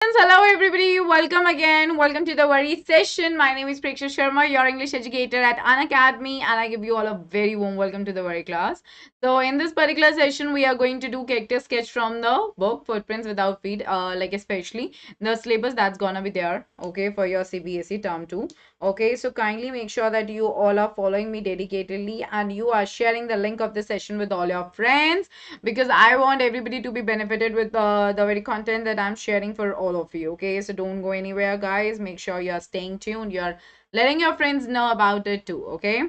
Hello everybody, welcome again. Welcome to the very session. My name is Preksha Sharma, your English educator at Unacademy, and I give you all a very warm welcome to the very class. So in this particular session, we are going to do character sketch from the book Footprints Without Feet, like especially the syllabus that's gonna be there, okay, for your CBSE term 2. Okay, so kindly make sure that you all are following me dedicatedly and you are sharing the link of the session with all your friends because I want everybody to be benefited with the very content that I'm sharing for all of you. Okay, so don't go anywhere, guys. Make sure you're staying tuned. You're letting your friends know about it too. Okay.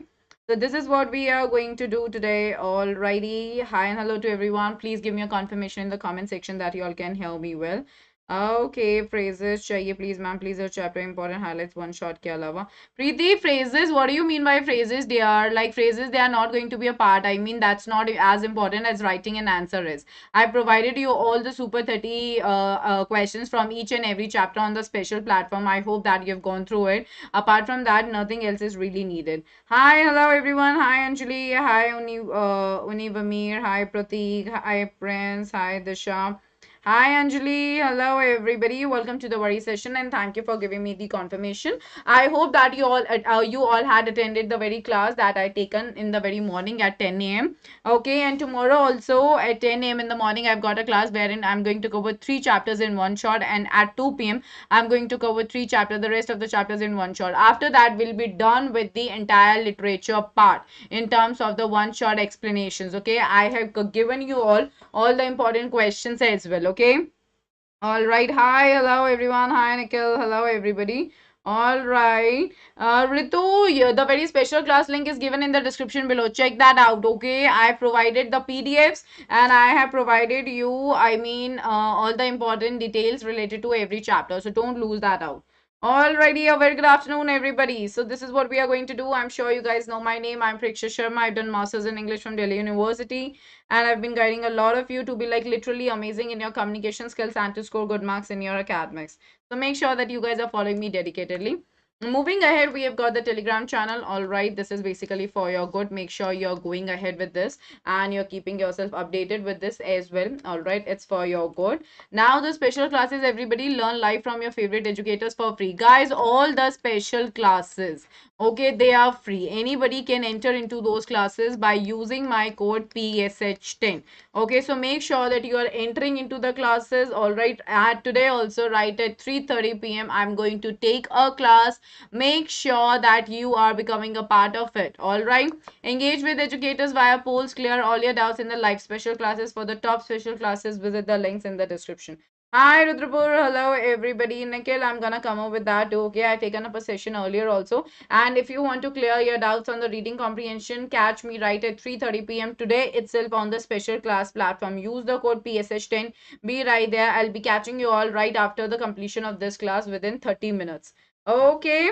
So this is what we are going to do today. Alrighty. Hi and hello to everyone. Please give me a confirmation in the comment section that you all can hear me well. Okay, phrases चाहिए please ma'am, please a chapter important highlights one shot के अलावा. Preeti, phrases, what do you mean by phrases? They are like phrases, they are not going to be a part. I mean, that's not as important as writing an answer is. I provided you all the super 30 questions from each and every chapter on the special platform. I hope that you've gone through it. Apart from that, nothing else is really needed. Hi, hello everyone. Hi, Anjali. Hi, Uni Vamir. Hi, Pratik. Hi, Prince. Hi, Disha. Hi Anjali, hello everybody. Welcome to the worry session and thank you for giving me the confirmation. I hope that you all had attended the very class that I taken in the very morning at 10 a.m. Okay, and tomorrow also at 10 a.m. in the morning I've got a class wherein I'm going to cover 3 chapters in one shot, and at 2 p.m. I'm going to cover 3 chapters, the rest of the chapters in one shot. After that, we'll be done with the entire literature part in terms of the one shot explanations. Okay, I have given you all the important questions as well. Okay. All right. Hi. Hello, everyone. Hi, Nikhil. Hello, everybody. All right. Ritu, yeah, the very special class link is given in the description below. Check that out. Okay. I provided the PDFs and I have provided you, all the important details related to every chapter. So don't lose that out. Alrighty, a very good afternoon, everybody. So this is what we are going to do. I'm sure you guys know my name. I'm Preksha Sharma. I've done masters in English from Delhi University, and I've been guiding a lot of you to be like literally amazing in your communication skills and to score good marks in your academics. So make sure that you guys are following me dedicatedly. Moving ahead, we have got the Telegram channel. All right, this is basically for your good. Make sure you're going ahead with this and you're keeping yourself updated with this as well. All right, it's for your good. Now the special classes, everybody learn live from your favorite educators for free. Guys, all the special classes, okay, they are free. Anybody can enter into those classes by using my code PSH10. Okay, so make sure that you are entering into the classes. All right, at today also right at 3:30 p.m. I'm going to take a class. Make sure that you are becoming a part of it. All right, engage with educators via polls, clear all your doubts in the live special classes. For the top special classes, visit the links in the description. Hi Rudrapur, hello everybody. Nikhil, I'm gonna come up with that too. Okay, I've taken up a session earlier also. And if you want to clear your doubts on the reading comprehension, catch me right at 3:30 p.m. today itself on the special class platform. Use the code PSH10. Be right there. I'll be catching you all right after the completion of this class within 30 minutes. Okay.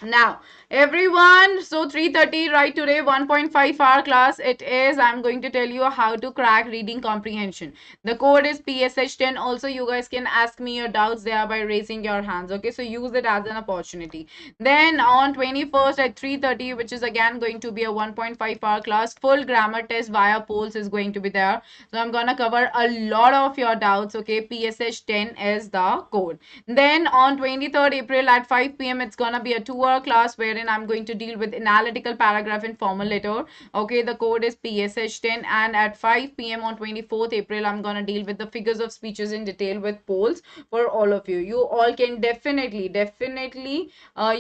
Now, everyone, so 3:30 right today, 1.5 hour class it is. I'm going to tell you how to crack reading comprehension. The code is PSH10. Also, you guys can ask me your doubts there by raising your hands. Okay, so use it as an opportunity. Then on 21st at 3:30, which is again going to be a 1.5 hour class, full grammar test via polls is going to be there. So I'm gonna cover a lot of your doubts. Okay, PSH10 is the code. Then on 23rd April at 5 p.m. it's gonna be a 2-hour class wherein I'm going to deal with analytical paragraph in formal letter. Okay, the code is PSH10, and at 5 p.m. on 24th April I'm gonna deal with the figures of speeches in detail with polls for all of you. You all can definitely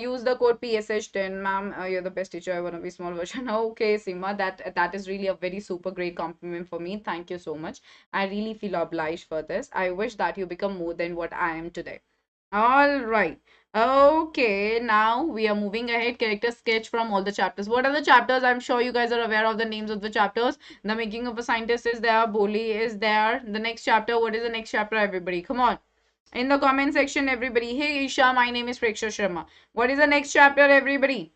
use the code PSH10. Ma'am, you're the best teacher. I wanna be small version. Okay, Sima, that is really a very super great compliment for me. Thank you so much. I really feel obliged for this. I wish that you become more than what I am today. All right. Okay, now we are moving ahead. Character sketch from all the chapters. What are the chapters? I'm sure you guys are aware of the names of the chapters. The making of a scientist is there. Boli is there. The next chapter. What is the next chapter, everybody? Come on. In the comment section, everybody. Hey, Isha, my name is Preksha Sharma. What is the next chapter, everybody?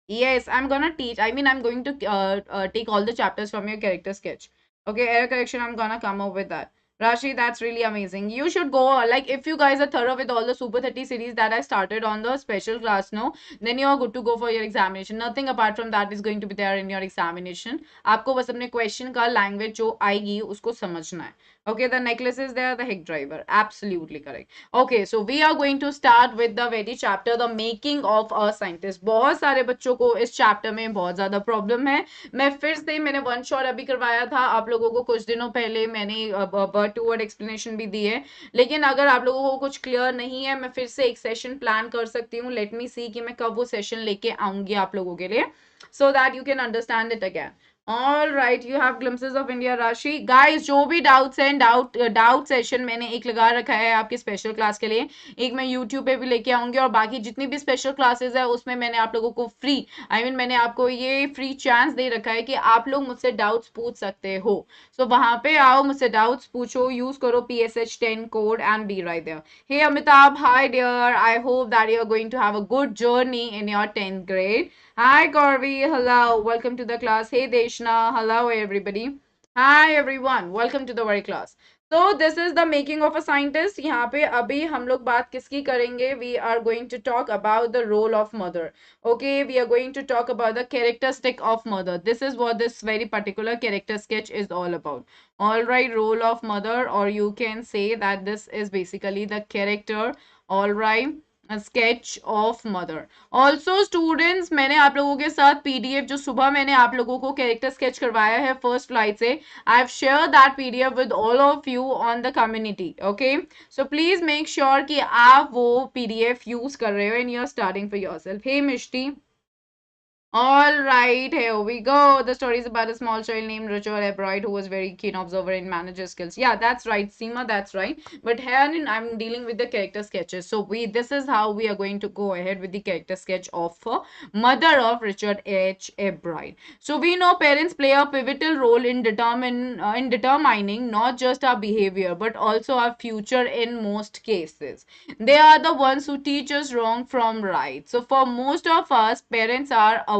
Yes, I'm gonna teach. I'm going to take all the chapters from your character sketch. Okay, error correction, I'm gonna come up with that. Rashi, that's really amazing. You should go, like, if you guys are thorough with all the Super 30 series that I started on the special class, no, then you are good to go for your examination. Nothing apart from that is going to be there in your examination. आपको बस अपने question का language जो आएगी उसको समझना है. Okay, the necklace is there, the hick driver. Absolutely correct. Okay, so we are going to start with the very chapter, the making of a scientist. बहुत सारे बच्चों को इस चैप्टर में बहुत ज्यादा प्रॉब्लम है. मैं फिर से मैंने वन शॉट अभी करवाया था आप लोगों को कुछ दिनों पहले. मैंने वर्ड टू वर्ड एक्सप्लेनेशन भी दी है. लेकिन अगर आप लोगों को कुछ क्लियर नहीं है, मैं फिर से एक सेशन प्लान कर सकती हूँ. लेट मी सी कि मैं कब वो सेशन लेके आऊंगी आप लोगों के लिए, so that you can understand it again. All right, you have glimpses of India राशि. Guys, जो भी डाउट्स हैं, डाउट सेशन मैंने एक लगा रखा है आपकी स्पेशल क्लास के लिए. एक मैं यूट्यूब पे भी लेके आऊंगी, और बाकी जितनी भी स्पेशल क्लासेस है उसमें मैंने आप लोगों को फ्री, मैंने आपको ये फ्री चांस दे रखा है कि आप लोग मुझसे डाउट्स पूछ सकते हो. सो वहां पे आओ, मुझसे डाउट्स पूछो, यूज करो PSH10 code and be right there. Hey Amitabh, hi dear, I hope that you are going to have a good journey in your 10th grade. Hi Corby, hello, welcome to the class. Hey Deshna, hello everybody. Hi everyone, welcome to the very class. So this is the making of a scientist. यहाँ पे अभी हम लोग बात किसकी करेंगे? We are going to talk about the role of mother. Okay, we are going to talk about the characteristic of mother. This is what this very particular character sketch is all about. All right, role of mother, or you can say that this is basically the character. All right, a sketch of mother. Also students, मैंने आप लोगों के साथ PDF जो सुबह मैंने आप लोगों को कैरेक्टर स्केच करवाया है फर्स्ट फ्लाइट से, I have share that PDF with all of you on the community. Okay, so please make sure कि आप वो पीडीएफ यूज कर रहे हो and you are starting for yourself. Hey Mishti. All right, here we go. The story is about a small child named Richard Ebright who was very keen observer in manager skills. Yeah, that's right, Seema, that's right. But here I'm dealing with the character sketches. So this is how we are going to go ahead with the character sketch of mother of Richard H. Ebright. So we know parents play a pivotal role in determining not just our behavior but also our future in most cases. They are the ones who teach us wrong from right. So for most of us, parents are our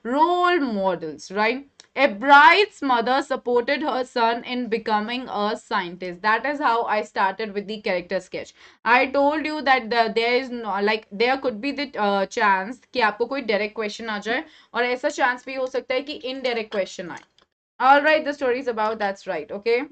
role models, right? A bride's mother supported her son in becoming a scientist. That is how I started with the character sketch. I told you that there is no, like there could be the chance कि आपको कोई direct question आ जाए, और ऐसा chance भी हो सकता है कि indirect question आए. All right, the story is about, that's right, okay.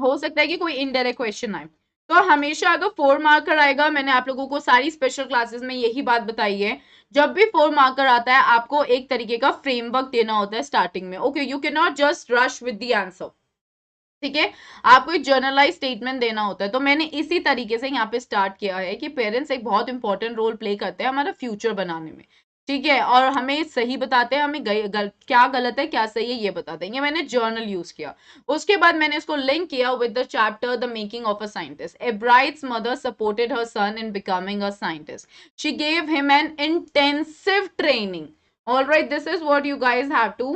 हो सकता है कि कोई इनडायरेक्ट क्वेश्चन आए. तो हमेशा अगर 4 मार्कर आएगा, मैंने आप लोगों को सारी स्पेशल क्लासेस में यही बात बताई है, जब भी 4 मार्कर आता है आपको एक तरीके का फ्रेमवर्क देना होता है स्टार्टिंग में. Okay, you can not just rush with the answer. ठीक है, आपको एक जर्नलाइज स्टेटमेंट देना होता है. तो मैंने इसी तरीके से यहाँ पे स्टार्ट किया है कि पेरेंट्स एक बहुत इंपॉर्टेंट रोल प्ले करते हैं हमारा फ्यूचर बनाने में. ठीक है, और हमें सही बताते हैं, हमें क्या गलत है क्या सही है ये बताते हैं. ये मैंने जर्नल यूज किया. उसके बाद मैंने इसको लिंक किया with the chapter the making of a scientist. Ebright's mother supported her son in becoming a scientist. She gave him an intensive training. All right, this is what you guys have to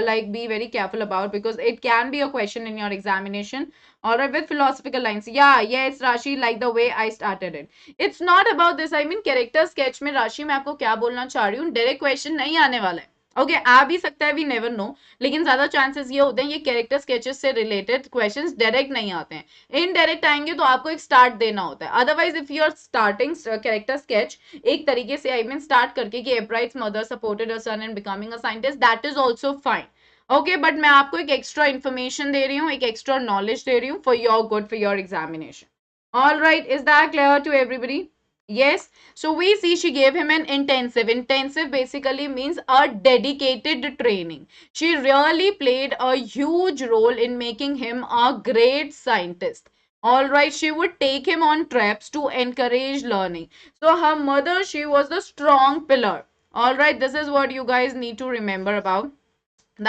like be very careful about, because it can be a question in your examination. All right, with philosophical lines. Yeah, yes, Rashi, like the way I started it. It's not about this. I mean, character sketch में राशि मैं आपको क्या बोलना चाह रही हूँ, direct question नहीं आने वाला है. ओके, आ भी सकता है, वी नेवर नो, लेकिन ज्यादा चांसेस ये होते हैं ये कैरेक्टर स्केचेस से रिलेटेड क्वेश्चंस डायरेक्ट नहीं आते हैं. इनडायरेक्ट आएंगे तो आपको एक स्टार्ट देना होता है. Otherwise if you are starting character sketch एक तरीके से स्टार्ट करके कि Ebright's mother supported her son in becoming a scientist, that is also fine. Okay, but मैं आपको एक एक्स्ट्रा इन्फॉर्मेशन दे रही हूँ, एक एक्स्ट्रा नॉलेज दे रही हूँ for your good, for your examination. All right, is that clear to everybody? Yes, so we see she gave him an intensive. Intensive basically means a dedicated training. She really played a huge role in making him a great scientist. All right, she would take him on trips to encourage learning. So her mother, she was the strong pillar. All right, this is what you guys need to remember about,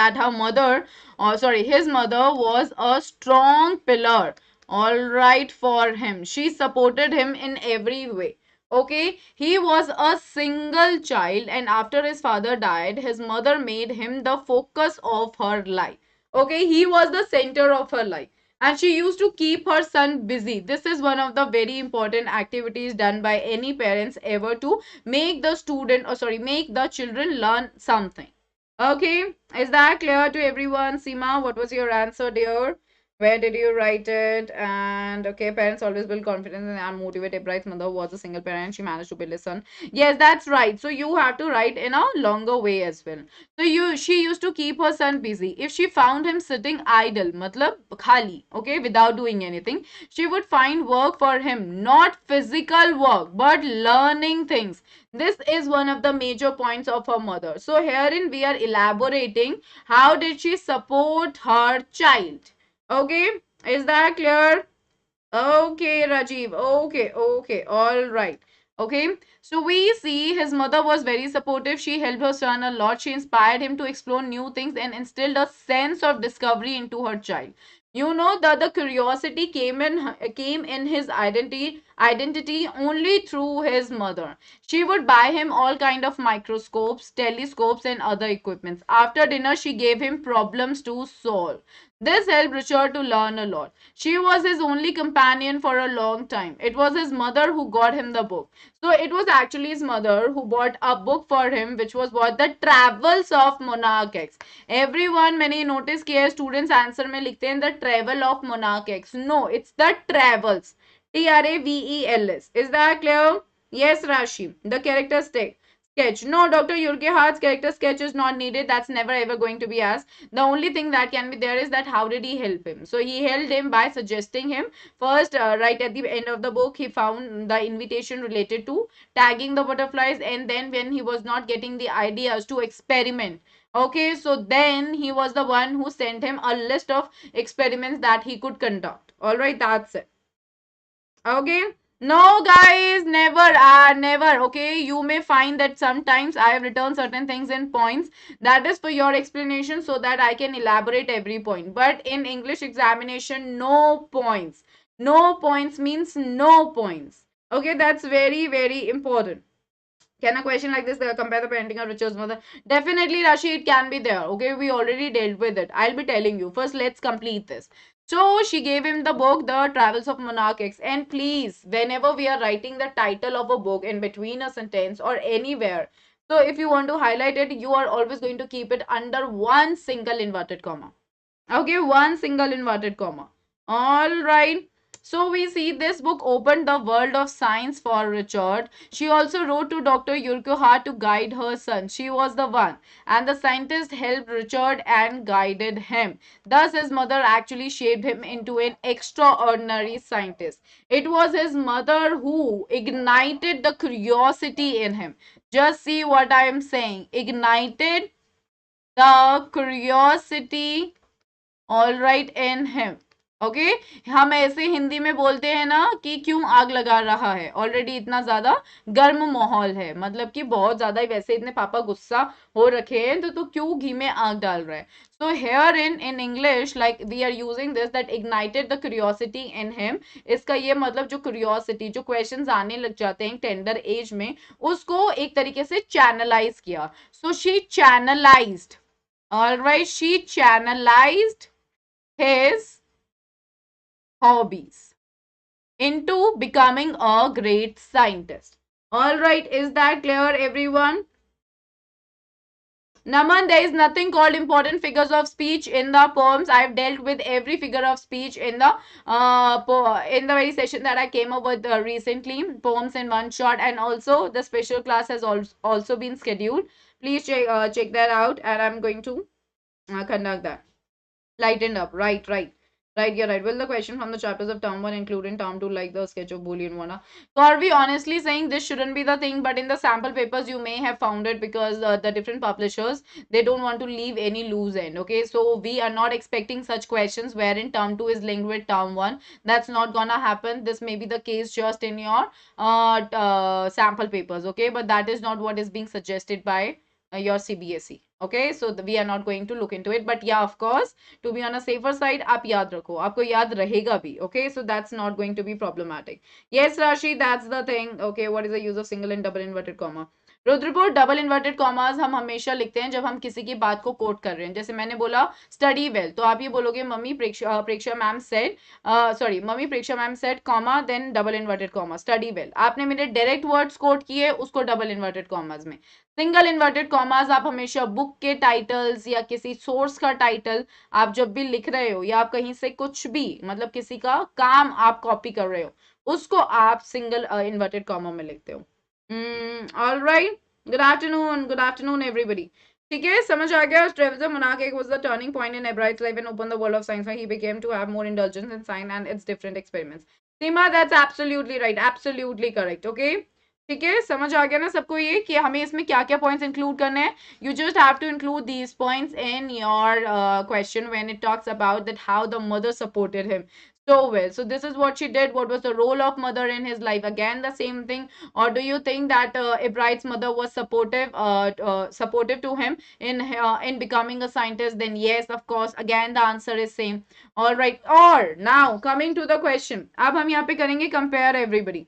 that her mother, or sorry, his mother was a strong pillar. All right, for him, she supported him in every way. Okay, he was a single child, and after his father died, his mother made him the focus of her life. Okay, he was the center of her life, and she used to keep her son busy. This is one of the very important activities done by any parents ever, to make the student, or sorry, make the children learn something. Okay, is that clear to everyone? Seema, what was your answer, dear? Where did you write it? And okay, parents always build confidence and are motivated. Bride's mother was a single parent. She managed to build a son. Yes, that's right. So you have to write in a longer way as well. So she used to keep her son busy. If she found him sitting idle, matlab khali, okay, without doing anything, she would find work for him. Not physical work, but learning things. This is one of the major points of her mother. So herein we are elaborating how did she support her child. Okay, is that clear? Okay, Rajiv. Okay, okay, all right. Okay, so we see his mother was very supportive. She helped her son a lot. She inspired him to explore new things and instilled a sense of discovery into her child. You know that the curiosity came in his identity only through his mother. She would buy him all kind of microscopes, telescopes, and other equipments. After dinner, she gave him problems to solve. This helped Richard to learn a lot. She was his only companion for a long time. It was his mother who got him the book. So it was actually his mother who bought a book for him, which was what the Travels of Monarch X. Everyone, मैंने notice किया है students answer में लिखते हैं the Travel of Monarch X. No, it's the Travels. Travels. Is that clear? Yes, Rashi. The character sketch. No, Dr. Yurgehart's character sketch is not needed. That's never ever going to be asked. The only thing that can be there is that how did he help him? So he helped him by suggesting him first, right at the end of the book, he found the invitation related to tagging the butterflies, and then when he was not getting the ideas to experiment. Okay, so then he was the one who sent him a list of experiments that he could conduct. All right, that's it. Okay, no guys, never. Okay, you may find that sometimes I have written certain things in points, that is for your explanation so that I can elaborate every point, but in English examination, no points. No points means no points. Okay, that's very important. Can a question like this compare the parenting of Richard's mother? Definitely, Rashi, it can be there. Okay, we already dealt with it. I'll be telling you. First, let's complete this. So, she gave him the book, The Travels of Monarch X. And please, whenever we are writing the title of a book in between a sentence or anywhere, so if you want to highlight it, you are always going to keep it under one single inverted comma. Okay, one single inverted comma. All right. So we see this book opened the world of science for Richard. She also wrote to Dr. Urquhart to guide her son. She was the one. And the scientist helped Richard and guided him. Thus, his mother actually shaped him into an extraordinary scientist. It was his mother who ignited the curiosity in him. Just see what I am saying. Ignited the curiosity all right in him. Okay, हम ऐसे हिंदी में बोलते हैं ना कि क्यों आग लगा रहा है, ऑलरेडी इतना ज्यादा गर्म माहौल है, मतलब कि बहुत ज्यादा ही वैसे इतने पापा गुस्सा हो रखे हैं तो क्यों घी में आग डाल रहा है. So here in English like we are using this that ignited the curiosity in him. इसका ये मतलब जो क्यूरियोसिटी, जो क्वेश्चंस आने लग जाते हैं टेंडर एज में, उसको एक तरीके से चैनलाइज किया. So she channelised, alright, she channelised his hobbies into becoming a great scientist. All right, is that clear, everyone? Naman, there is nothing called important figures of speech in the poems. I've dealt with every figure of speech in the very session that I came up with recently, poems in one shot, and also the special class has also been scheduled. Please check that out, and I'm going to conduct that. Lightened up. Right. You're right. Will the question from the chapters of term 1 include in term 2 like the sketch of Boolean one? So are we honestly saying this shouldn't be the thing, but in the sample papers you may have found it because the different publishers, they don't want to leave any loose end. Okay, so we are not expecting such questions wherein term 2 is linked with term 1. That's not gonna happen. This may be the case just in your sample papers. Okay, but that is not what is being suggested by your CBSE. Okay, so we are not going to look into it, but yeah, of course, to be on a safer side, आप याद रखो, आपको याद रहेगा भी. Okay, so that's not going to be problematic. Yes, Rashi, that's the thing. Okay, what is the use of single and double inverted comma? Rudrapur double inverted commas हम हमेशा लिखते हैं जब हम किसी की बात को कोट कर रहे हैं. जैसे मैंने बोला स्टडी वेल, तो आप ये बोलोगे mummy Preksha ma'am said, sorry mummy Preksha ma'am said comma then double inverted comma study well. आपने मेरे डायरेक्ट वर्ड्स कोट किए, उसको डबल इन्वर्टेड कॉमास में. सिंगल इन्वर्टेड कॉमास आप हमेशा बुक के टाइटल्स या किसी सोर्स का टाइटल आप जब भी लिख रहे हो, या आप कहीं से कुछ भी मतलब किसी का काम आप कॉपी कर रहे हो, उसको आप सिंगल इन्वर्टेड कॉमा में लिखते हो. All right, good afternoon everybody. ठीक है, समझ आ गया. Trevor Monarch was the turning point in Ebright's life and opened the world of science, where he became to have more indulgence in science and its different experiments. Seema, that's absolutely right, absolutely correct. Okay, ठीक है, समझ आ गया ना सबको ये कि हमें इसमें क्या क्या पॉइंट्स इंक्लूड करने हैं. You just have to include these points in your question when it talks about that how the mother supported him so well. So this is what she did. What was the role of mother in his life? Again the same thing. Or do you think that Ebright's mother was supportive to him in becoming a scientist? Then yes, of course. Again the answer is same. All right. Or now coming to the question. अब हम यहाँ पे करेंगे compare everybody.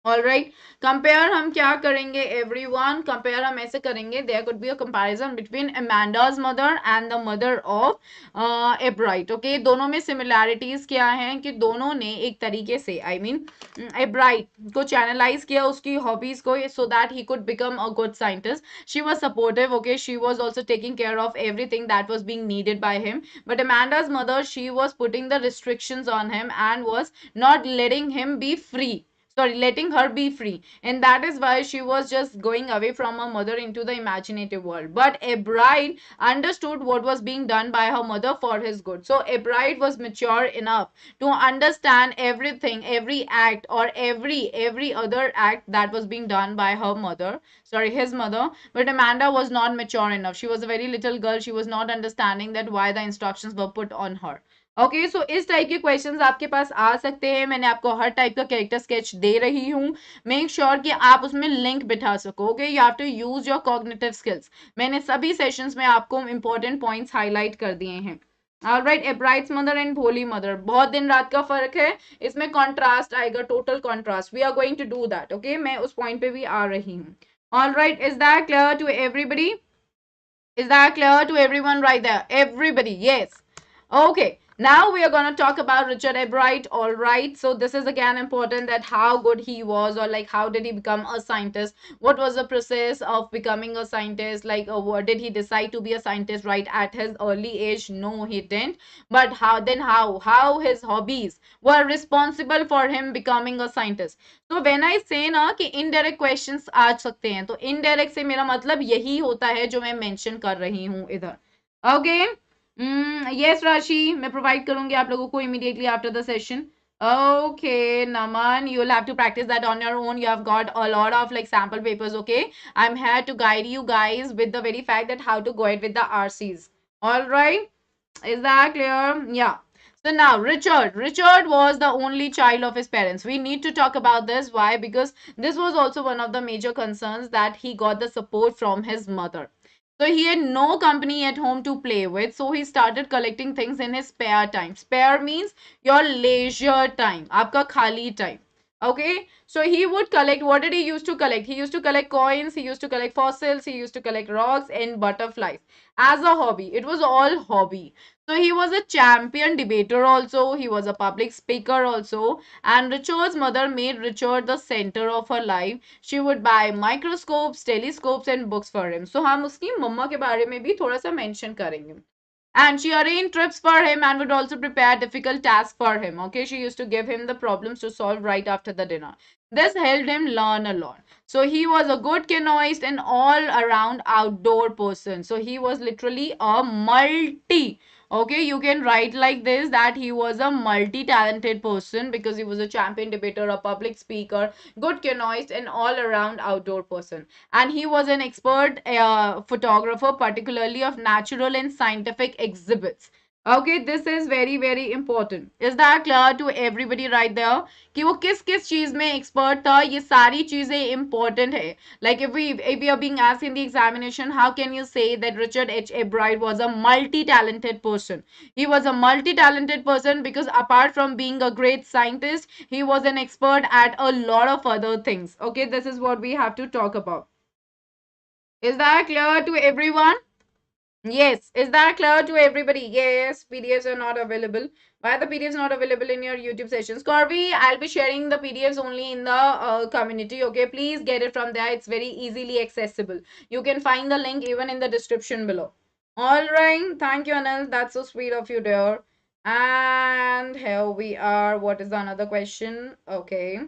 All right, compare हम क्या करेंगे everyone? Compare हम ऐसे करेंगे, there could be a comparison between Amanda's mother and the mother of Ebright. Okay, दोनों में सिमिलैरिटीज क्या हैं कि दोनों ने एक तरीके से एब्राइट को चैनलाइज किया उसकी हॉबीज को, so that he could become a good scientist. She was supportive. Okay, she was also taking care of everything that was being needed by him. But Amanda's mother, she was putting the restrictions on him and was not letting him be free, sorry, letting her be free, and that is why she was just going away from her mother into the imaginative world. But a bride understood what was being done by her mother for his good. So a bride was mature enough to understand everything, every act, or every other act that was being done by her mother, sorry, his mother. But Amanda was not mature enough. She was a very little girl. She was not understanding that why the instructions were put on her. Okay, so इस type के questions आपके पास आ सकते हैं. मैंने आपको हर type का character sketch दे रही हूँ. मेक श्योर कि आप उसमें लिंक बिठा सको. Okay, you have to use your cognitive skills. मैंने सभी सेशंस में आपको इंपॉर्टेंट पॉइंट्स हाईलाइट कर दिए हैं. Alright, Ebright's mother and holy mother, बहुत दिन रात का फर्क है. इसमें कॉन्ट्रास्ट आएगा, total contrast. We are going to do that. Okay, मैं उस पॉइंट पे भी आ रही हूँ. Alright, is that clear to everybody? Is that clear to everyone right there? Everybody, yes. Okay. Now we are going to talk about Richard Ebright. All right, so this is again important, that how good he was, or like how did he become a scientist, what was the process of becoming a scientist, like what did he decide to be a scientist right at his early age? No, he didn't. But how his hobbies were responsible for him becoming a scientist. So when I say ना कि indirect questions आ सकते हैं, तो indirect से मेरा मतलब यही होता है जो मैं mention कर रही हूँ इधर. Okay. Yes, Rashi, मैं provide करूंगी आप लोगों को immediately after the session. Okay, Naman, you'll have to practice that on your own. You have got a lot of like sample papers. Okay, I'm here to guide you guys with the very fact that how to go ahead with the RCs. All right, is that clear? Yeah. So now Richard was the only child of his parents. We need to talk about this. Why? Because this was also one of the major concerns, that he got the support from his mother. So he had no company at home to play with. So he started collecting things in his spare time. Spare means your leisure time. Aapka khali time. Okay. So he would collect. What did he used to collect? He used to collect coins. He used to collect fossils. He used to collect rocks and butterflies as a hobby. It was all hobby. So he was a champion debater also. He was a public speaker also. And Richard's mother made Richard the center of her life. She would buy microscopes, telescopes and books for him. So हम उसकी मम्मा के बारे में भी थोड़ा सा mention करेंगे. And she arranged trips for him and would also prepare difficult tasks for him. Okay, she used to give him the problems to solve right after the dinner. This helped him learn a lot. So he was a good canoeist and all around outdoor person. So he was literally a multi. Okay, you can write like this, that he was a multi-talented person because he was a champion debater, a public speaker, good canoeist and all around outdoor person. And he was an expert photographer, particularly of natural and scientific exhibits. Okay, this is very very important. Is that clear to everybody right there? कि वो किस किस चीज में expert था, ये सारी चीजें important है. Like if we are being asked in the examination, how can you say that Richard H. Ebright was a multi-talented person? He was a multi-talented person because apart from being a great scientist, he was an expert at a lot of other things. Okay, this is what we have to talk about. Is that clear to everyone? Yes, is that clear to everybody? Yes, PDFs are not available. Why are the PDFs not available in your YouTube sessions? Corby, I'll be sharing the PDFs only in the community. Okay, please get it from there. It's very easily accessible. You can find the link even in the description below. All right, thank you, Anil. That's so sweet of you, dear. And here we are. What is the another question? Okay.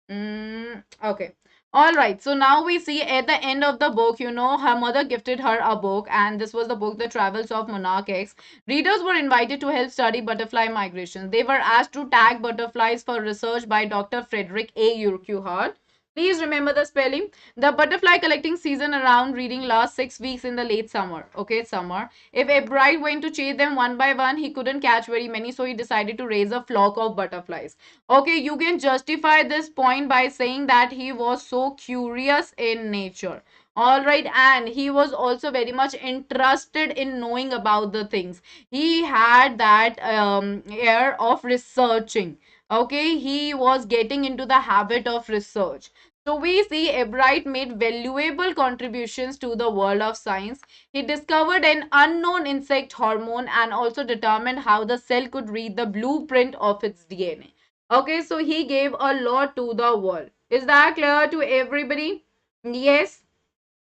Okay. All right. So now we see at the end of the book, her mother gifted her a book, and this was the book, The Travels of Monarch X. Readers were invited to help study butterfly migration. They were asked to tag butterflies for research by Dr. Frederick A. Urquhart. Please remember the spelling. The butterfly collecting season around reading lasts 6 weeks in the late summer. Okay, summer. If Ebright went to chase them one by one, he couldn't catch very many, so he decided to raise a flock of butterflies. Okay, you can justify this point by saying that he was so curious in nature. All right, and he was also very much interested in knowing about the things. He had that air of researching. Okay, he was getting into the habit of research. So we see Ebright made valuable contributions to the world of science. He discovered an unknown insect hormone and also determined how the cell could read the blueprint of its DNA. Okay, so he gave a lot to the world. Is that clear to everybody? Yes.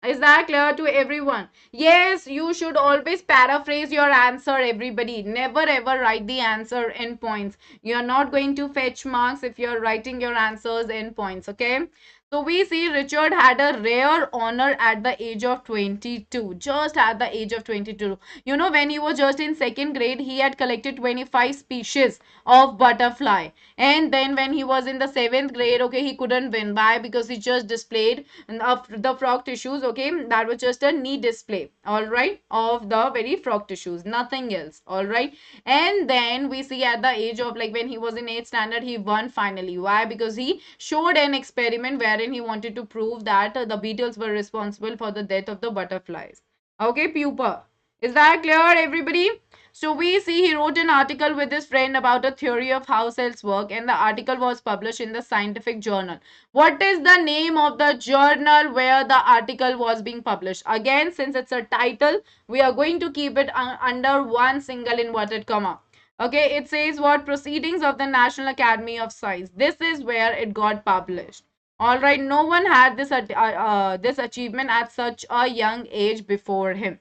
Is that clear to everyone? Yes, you should always paraphrase your answer, everybody. Never ever write the answer in points. You're not going to fetch marks if you're writing your answers in points, okay? So we see Richard had a rare honor at the age of 22. Just at the age of 22. When he was just in second grade, he had collected 25 species of butterfly. And then when he was in the seventh grade, okay, he couldn't win. Why? Because he just displayed of the frog tissues. Okay, that was just a neat display, all right, of the very frog tissues, nothing else. All right, and then we see at the age of, like, when he was in 8th standard, he won finally. Why? Because he showed an experiment wherein he wanted to prove that the beetles were responsible for the death of the butterflies. Okay, pupa, is that clear, everybody? So we see he wrote an article with his friend about a theory of how cells work, and the article was published in the scientific journal. What is the name of the journal where the article was being published? Again, since it's a title, we are going to keep it under one single inverted comma. Okay, it says what? Proceedings of the National Academy of Science. This is where it got published. All right, no one had this achievement at such a young age before him.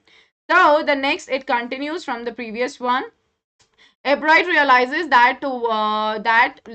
So the next, it continues from the previous one. Ebright realizes that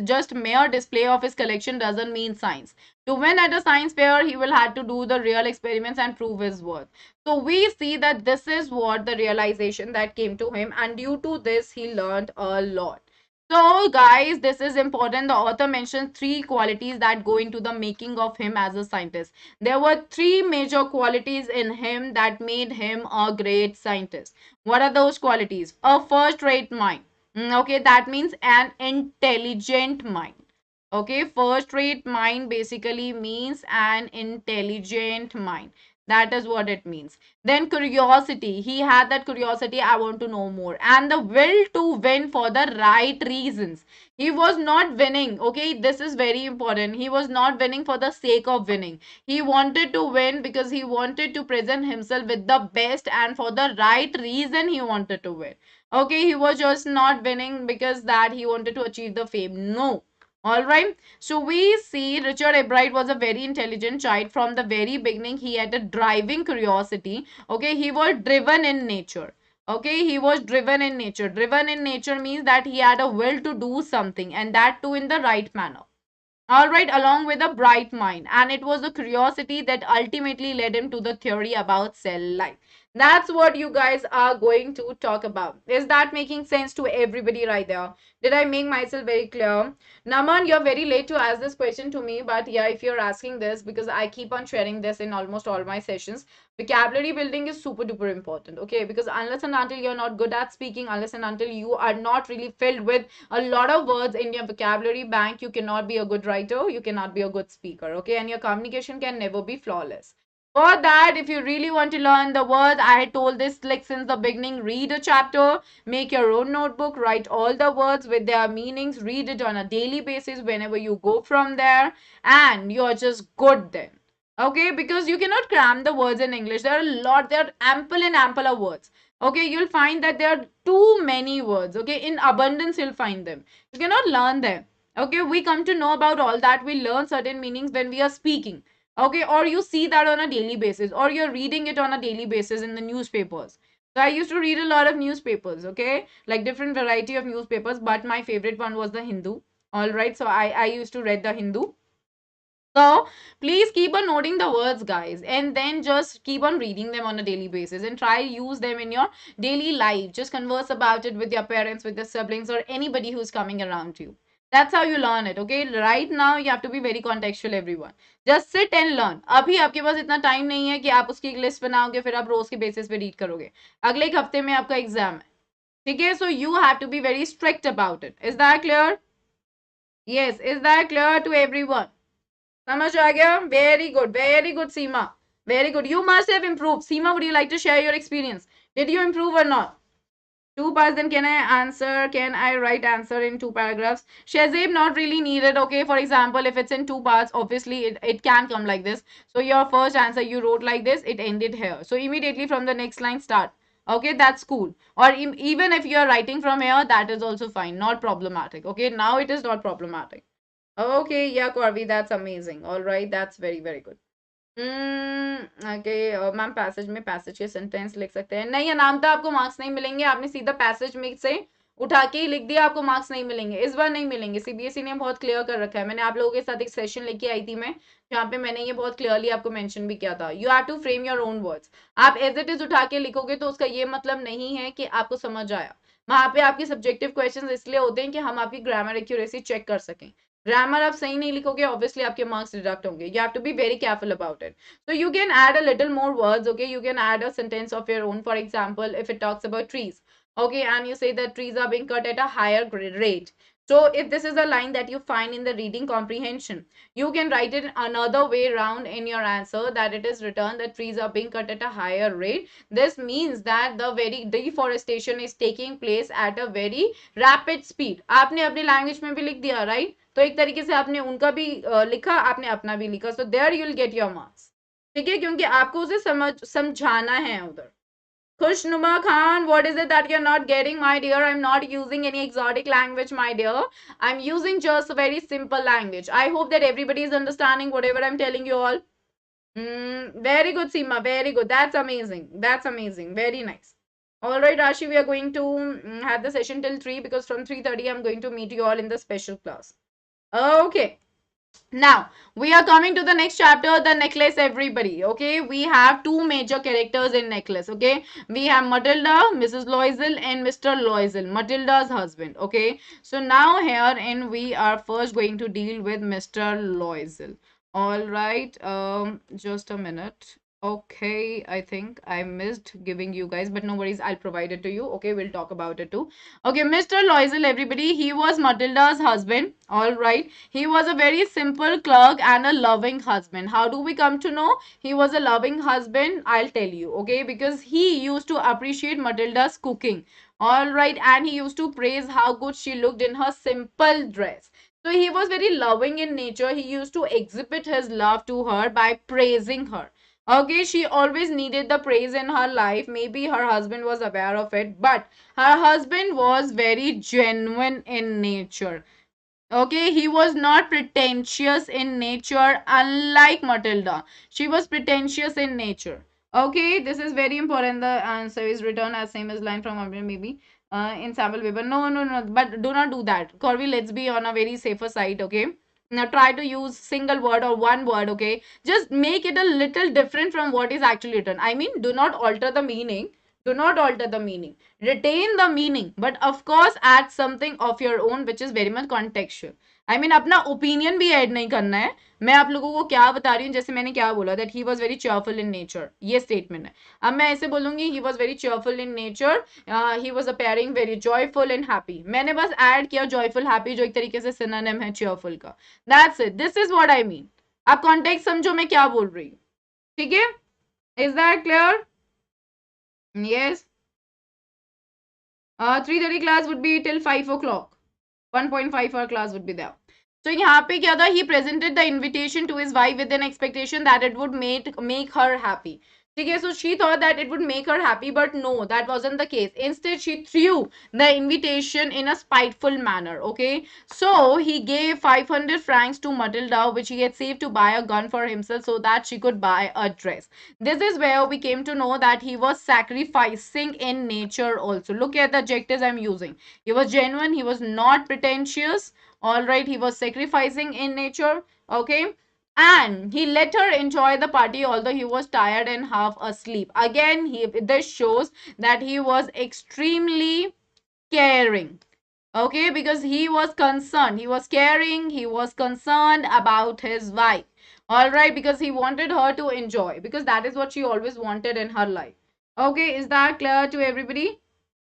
just mere display of his collection doesn't mean science. To win at a science fair, he will have to do the real experiments and prove his worth. So we see that this is what the realization that came to him, and due to this, he learned a lot. So guys, this is important. The author mentions three qualities that go into the making of him as a scientist. There were three major qualities in him that made him a great scientist. What are those qualities? A first-rate mind. Okay, that means an intelligent mind. Okay, first rate mind basically means an intelligent mind. That is what it means. Then curiosity. He had that curiosity, I want to know more. And the will to win for the right reasons. He was not winning. Okay, this is very important. He was not winning for the sake of winning. He wanted to win because he wanted to present himself with the best, and for the right reason he wanted to win. Okay, he was just not winning because that he wanted to achieve the fame. No. All right. So we see Richard Ebright was a very intelligent child from the very beginning. He had a driving curiosity. Okay, he was driven in nature. Okay, he was driven in nature. Driven in nature means that he had a will to do something, and that too in the right manner. All right, along with a bright mind. And it was the curiosity that ultimately led him to the theory about cell life. That's what you guys are going to talk about. Is that making sense to everybody right there? Did I make myself very clear? Naman, you're very late to ask this question to me, but yeah, if you're asking this, because I keep on sharing this in almost all my sessions, vocabulary building is super duper important, okay? Because unless and until you're not good at speaking, unless and until you are not really filled with a lot of words in your vocabulary bank, you cannot be a good writer, you cannot be a good speaker, okay? And your communication can never be flawless. For that, if you really want to learn the words, I had told this like since the beginning, read a chapter, make your own notebook, write all the words with their meanings, read it on a daily basis whenever you go from there, and you're just good then. Okay, because you cannot cram the words in English. There are a lot, there are ample and ample of words. Okay, you'll find that there are too many words. Okay, in abundance, you'll find them. You cannot learn them. Okay, we come to know about all that. We learn certain meanings when we are speaking. Okay, or you see that on a daily basis, or you're reading it on a daily basis in the newspapers. So I used to read a lot of newspapers, okay, like different variety of newspapers, but my favorite one was the Hindu. All right, so I used to read the Hindu. So please keep on noting the words, guys, and then just keep on reading them on a daily basis and try use them in your daily life. Just converse about it with your parents, with your siblings, or anybody who's coming around you. That's how you learn it. Okay, right now you have to be very contextual, everyone. Just sit and learn. अभी आपके पास इतना time नहीं है कि आप उसकी एक list बनाओगे फिर आप रोज के बेसिस पे रीड करोगे. अगले एक हफ्ते में आपका एग्जाम है. ठीक है, so you have to be very strict about it. Is that clear? Yes, is that clear to everyone? समझ आ गया? Very good, Seema. Very good. You must have improved. Seema, would you like to share your experience? Did you improve or not? Two parts, then can I answer? Can I write answer in two paragraphs? Shazib, not really needed. Okay, for example, if it's in two parts, obviously it can come like this. So your first answer you wrote like this, it ended here. So immediately from the next line start. Okay, that's cool. Or even if you're writing from here, that is also fine. Not problematic. Okay, now it is not problematic. Okay, yeah, Corby, that's amazing. All right, that's very, very good. Okay ma'am passage में passage के sentence लिख सकते हैं. नहीं अनामता, आपको marks नहीं मिलेंगे. आपने सीधा पैसेज में से उठा के ही लिख दिया, आपको मार्क्स नहीं मिलेंगे. इस बार नहीं मिलेंगे. सीबीएसई ने बहुत क्लियर कर रखा है. मैंने आप लोगों के साथ एक सेशन लेके आई थी मैं, जहाँ पे मैंने ये बहुत क्लियरली आपको मेंशन भी किया था. You have to frame your own words. आप एज इट इज उठा के लिखोगे तो उसका ये मतलब नहीं है कि आपको समझ आया. वहां पे आपके सब्जेक्टिव क्वेश्चन इसलिए होते हैं कि हम आपकी ग्रामर एक्यूरेसी चेक कर सकें. ग्रामर आप सही नहीं लिखोगे, ऑब्वियसली आपके मार्क्स डिडक्ट होंगे. You have to be very careful about it. So you can add a little more words, okay? You can add a sentence of your own. For example, if it talks about trees, okay, and you say that trees are being cut at a higher rate. So if this is a line that you find in the reading comprehension, you can write it another way around in your answer, that it is written that trees are being cut at a higher rate. This means that the very deforestation is taking place at a very rapid speed. आपने अपनी language में भी लिख दिया, right? तो एक तरीके से आपने उनका भी लिखा, आपने अपना भी लिखा. So there you will get your marks. ठीक है, क्योंकि आपको उसे समझाना है उधर. खुशनुमा Khan, what is it that you're not getting, my dear? I'm not using any exotic language, my dear. I'm using just a very simple language. I hope that everybody is understanding whatever I'm telling you all. Very good, Seema. Very good. That's amazing. That's amazing. Very nice. All right, Rashi, we are going to have the session till 3 because from 3:30 I'm going to meet you all in the special class. Okay. Now we are coming to the next chapter, the necklace, everybody. Okay, we have two major characters in necklace. Okay, we have Matilda, Mrs. Loisel, and Mr. Loisel, Matilda's husband. Okay, so now here and we are first going to deal with Mr. Loisel. All right, just a minute. Okay, I think I missed giving you guys, but no worries, I'll provide it to you. Okay, we'll talk about it too. Okay, Mr. Loisel, everybody, he was Matilda's husband. All right, he was a very simple clerk and a loving husband. How do we come to know he was a loving husband? I'll tell you, okay, because he used to appreciate Matilda's cooking. All right, and he used to praise how good she looked in her simple dress. So he was very loving in nature. He used to exhibit his love to her by praising her. Okay, she always needed the praise in her life. Maybe her husband was aware of it, but her husband was very genuine in nature. Okay, he was not pretentious in nature, unlike Matilda. She was pretentious in nature. Okay, this is very important. The answer is written as same as line from maybe in sample paper. No, no, no, but do not do that. Corby, let's be on a very safer side, okay? Now try to use single word or one word, okay? Just make it a little different from what is actually written. I mean, do not alter the meaning. Do not alter the meaning. Retain the meaning, but of course add something of your own which is very much contextual. I mean, अपना opinion भी add नहीं करना है. मैं आप लोगों को क्या बता रही हूँ, जैसे मैंने क्या बोला that he was very cheerful in nature, ये statement है. अब मैं ऐसे बोलूंगी he was very cheerful in nature, he was appearing very joyful and happy. मैंने बस ऐड किया joyful happy जो एक तरीके से synonym है cheerful का. That's it. This is what I mean. आप context समझो मैं क्या बोल रही हूँ. ठीक है? Is that clear? Yes. 3:30 class would be till 5 o'clock. 1.5 hour class would be there. So यहाँ पे क्या था, he presented the invitation to his wife with an expectation that it would make her happy. Okay, so she thought that it would make her happy, but no, that wasn't the case. Instead, she threw the invitation in a spiteful manner. Okay, so he gave 500 francs to Matilda, which he had saved to buy a gun for himself so that she could buy a dress. This is where we came to know that he was sacrificing in nature also. Look at the adjectives I'm using. He was genuine, he was not pretentious. All right, he was sacrificing in nature. Okay, and he let her enjoy the party although he was tired and half asleep. Again, this shows that he was extremely caring. Okay, because he was concerned, he was caring, he was concerned about his wife. All right, because he wanted her to enjoy, because that is what she always wanted in her life. Okay, is that clear to everybody?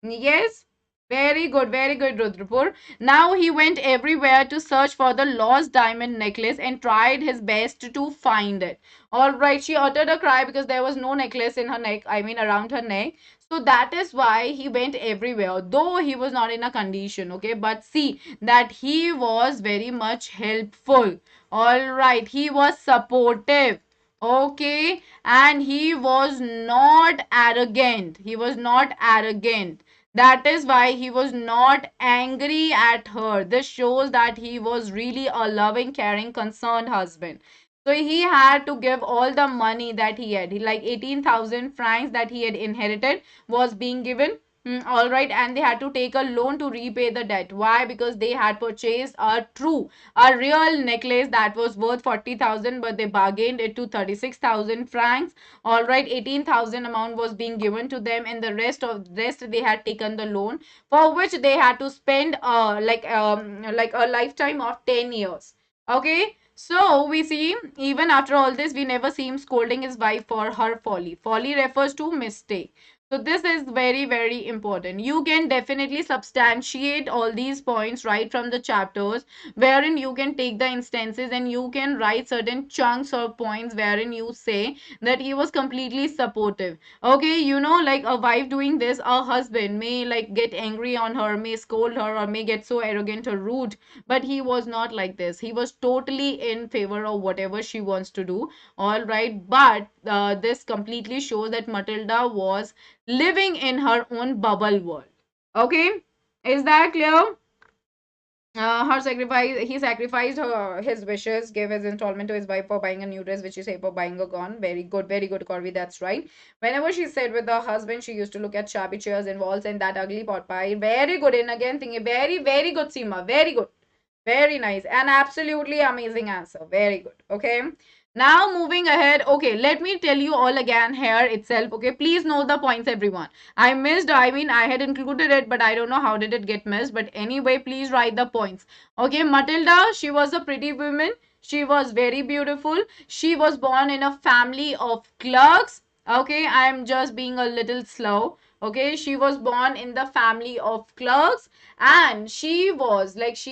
Yes. Very good, Rudrapur. Now he went everywhere to search for the lost diamond necklace and tried his best to find it. All right, she uttered a cry because there was no necklace in her neck, I mean around her neck. So that is why he went everywhere, though he was not in a condition. Okay, but see that he was very much helpful. All right, he was supportive. Okay, and he was not arrogant. He was not arrogant. That is why he was not angry at her. This shows that he was really a loving, caring, concerned husband. So he had to give all the money that he had. Like 18,000 francs that he had inherited was being given. All right, and they had to take a loan to repay the debt. Why? Because they had purchased a real necklace that was worth 40,000, but they bargained it to 36,000 francs. All right, 18,000 amount was being given to them, and the rest they had taken the loan, for which they had to spend like a lifetime of 10 years. Okay, so we see even after all this, we never see him scolding his wife for her folly. Folly refers to mistake. So this is very important. You can definitely substantiate all these points right from the chapters, wherein you can take the instances and you can write certain chunks or points wherein you say that he was completely supportive. Okay, you know, like a wife doing this, a husband may like get angry on her, may scold her, or may get so arrogant or rude, but he was not like this. He was totally in favor of whatever she wants to do. All right, but this completely shows that Matilda was living in her own bubble world. Okay, is that clear? He sacrificed his wishes, gave his installment to his wife for buying a new dress, which is say for buying a gun. Very good, Corby. That's right. Whenever she sat with her husband, she used to look at shabby chairs and walls and that ugly pot pie. Very good. And again, thinking very good, Seema. Very good. Very nice and absolutely amazing answer. Very good. Okay. Now moving ahead. Okay, let me tell you all again here itself. Okay, please know the points, everyone. I mean, I had included it, but I don't know how did it get missed. But anyway, please write the points. Okay, Matilda, she was a pretty woman. She was very beautiful. She was born in a family of clerks. Okay, I'm just being a little slow. Okay, she was born in the family of clerks, and she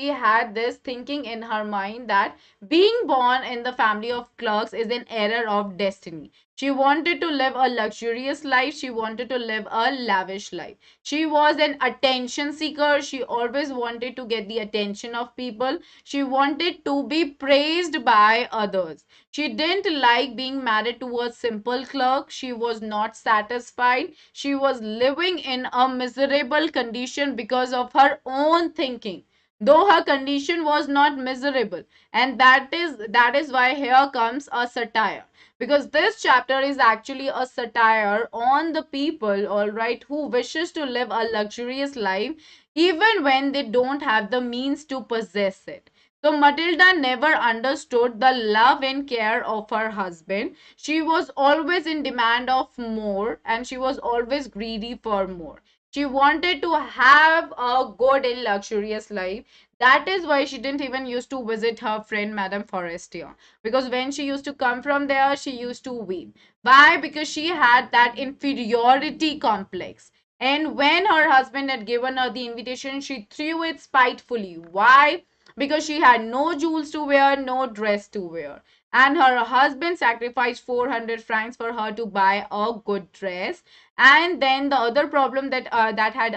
had this thinking in her mind that being born in the family of clerks is an error of destiny. She wanted to live a luxurious life. She wanted to live a lavish life. She was an attention seeker. She always wanted to get the attention of people. She wanted to be praised by others. She didn't like being married to a simple clerk. She was not satisfied. She was living in a miserable condition because of her own thinking, though her condition was not miserable. And that is why here comes a satire, because this chapter is actually a satire on the people, all right, who wishes to live a luxurious life even when they don't have the means to possess it. So Matilda never understood the love and care of her husband. She was always in demand of more, and she was always greedy for more. She wanted to have a good and luxurious life. That is why she didn't even used to visit her friend Madame Forestier. Because when she used to come from there, she used to weep. Why? Because she had that inferiority complex. And when her husband had given her the invitation, she threw it spitefully. Why? Because she had no jewels to wear, no dress to wear. and her husband sacrificed 400 francs for her to buy a good dress. And then the other problem that had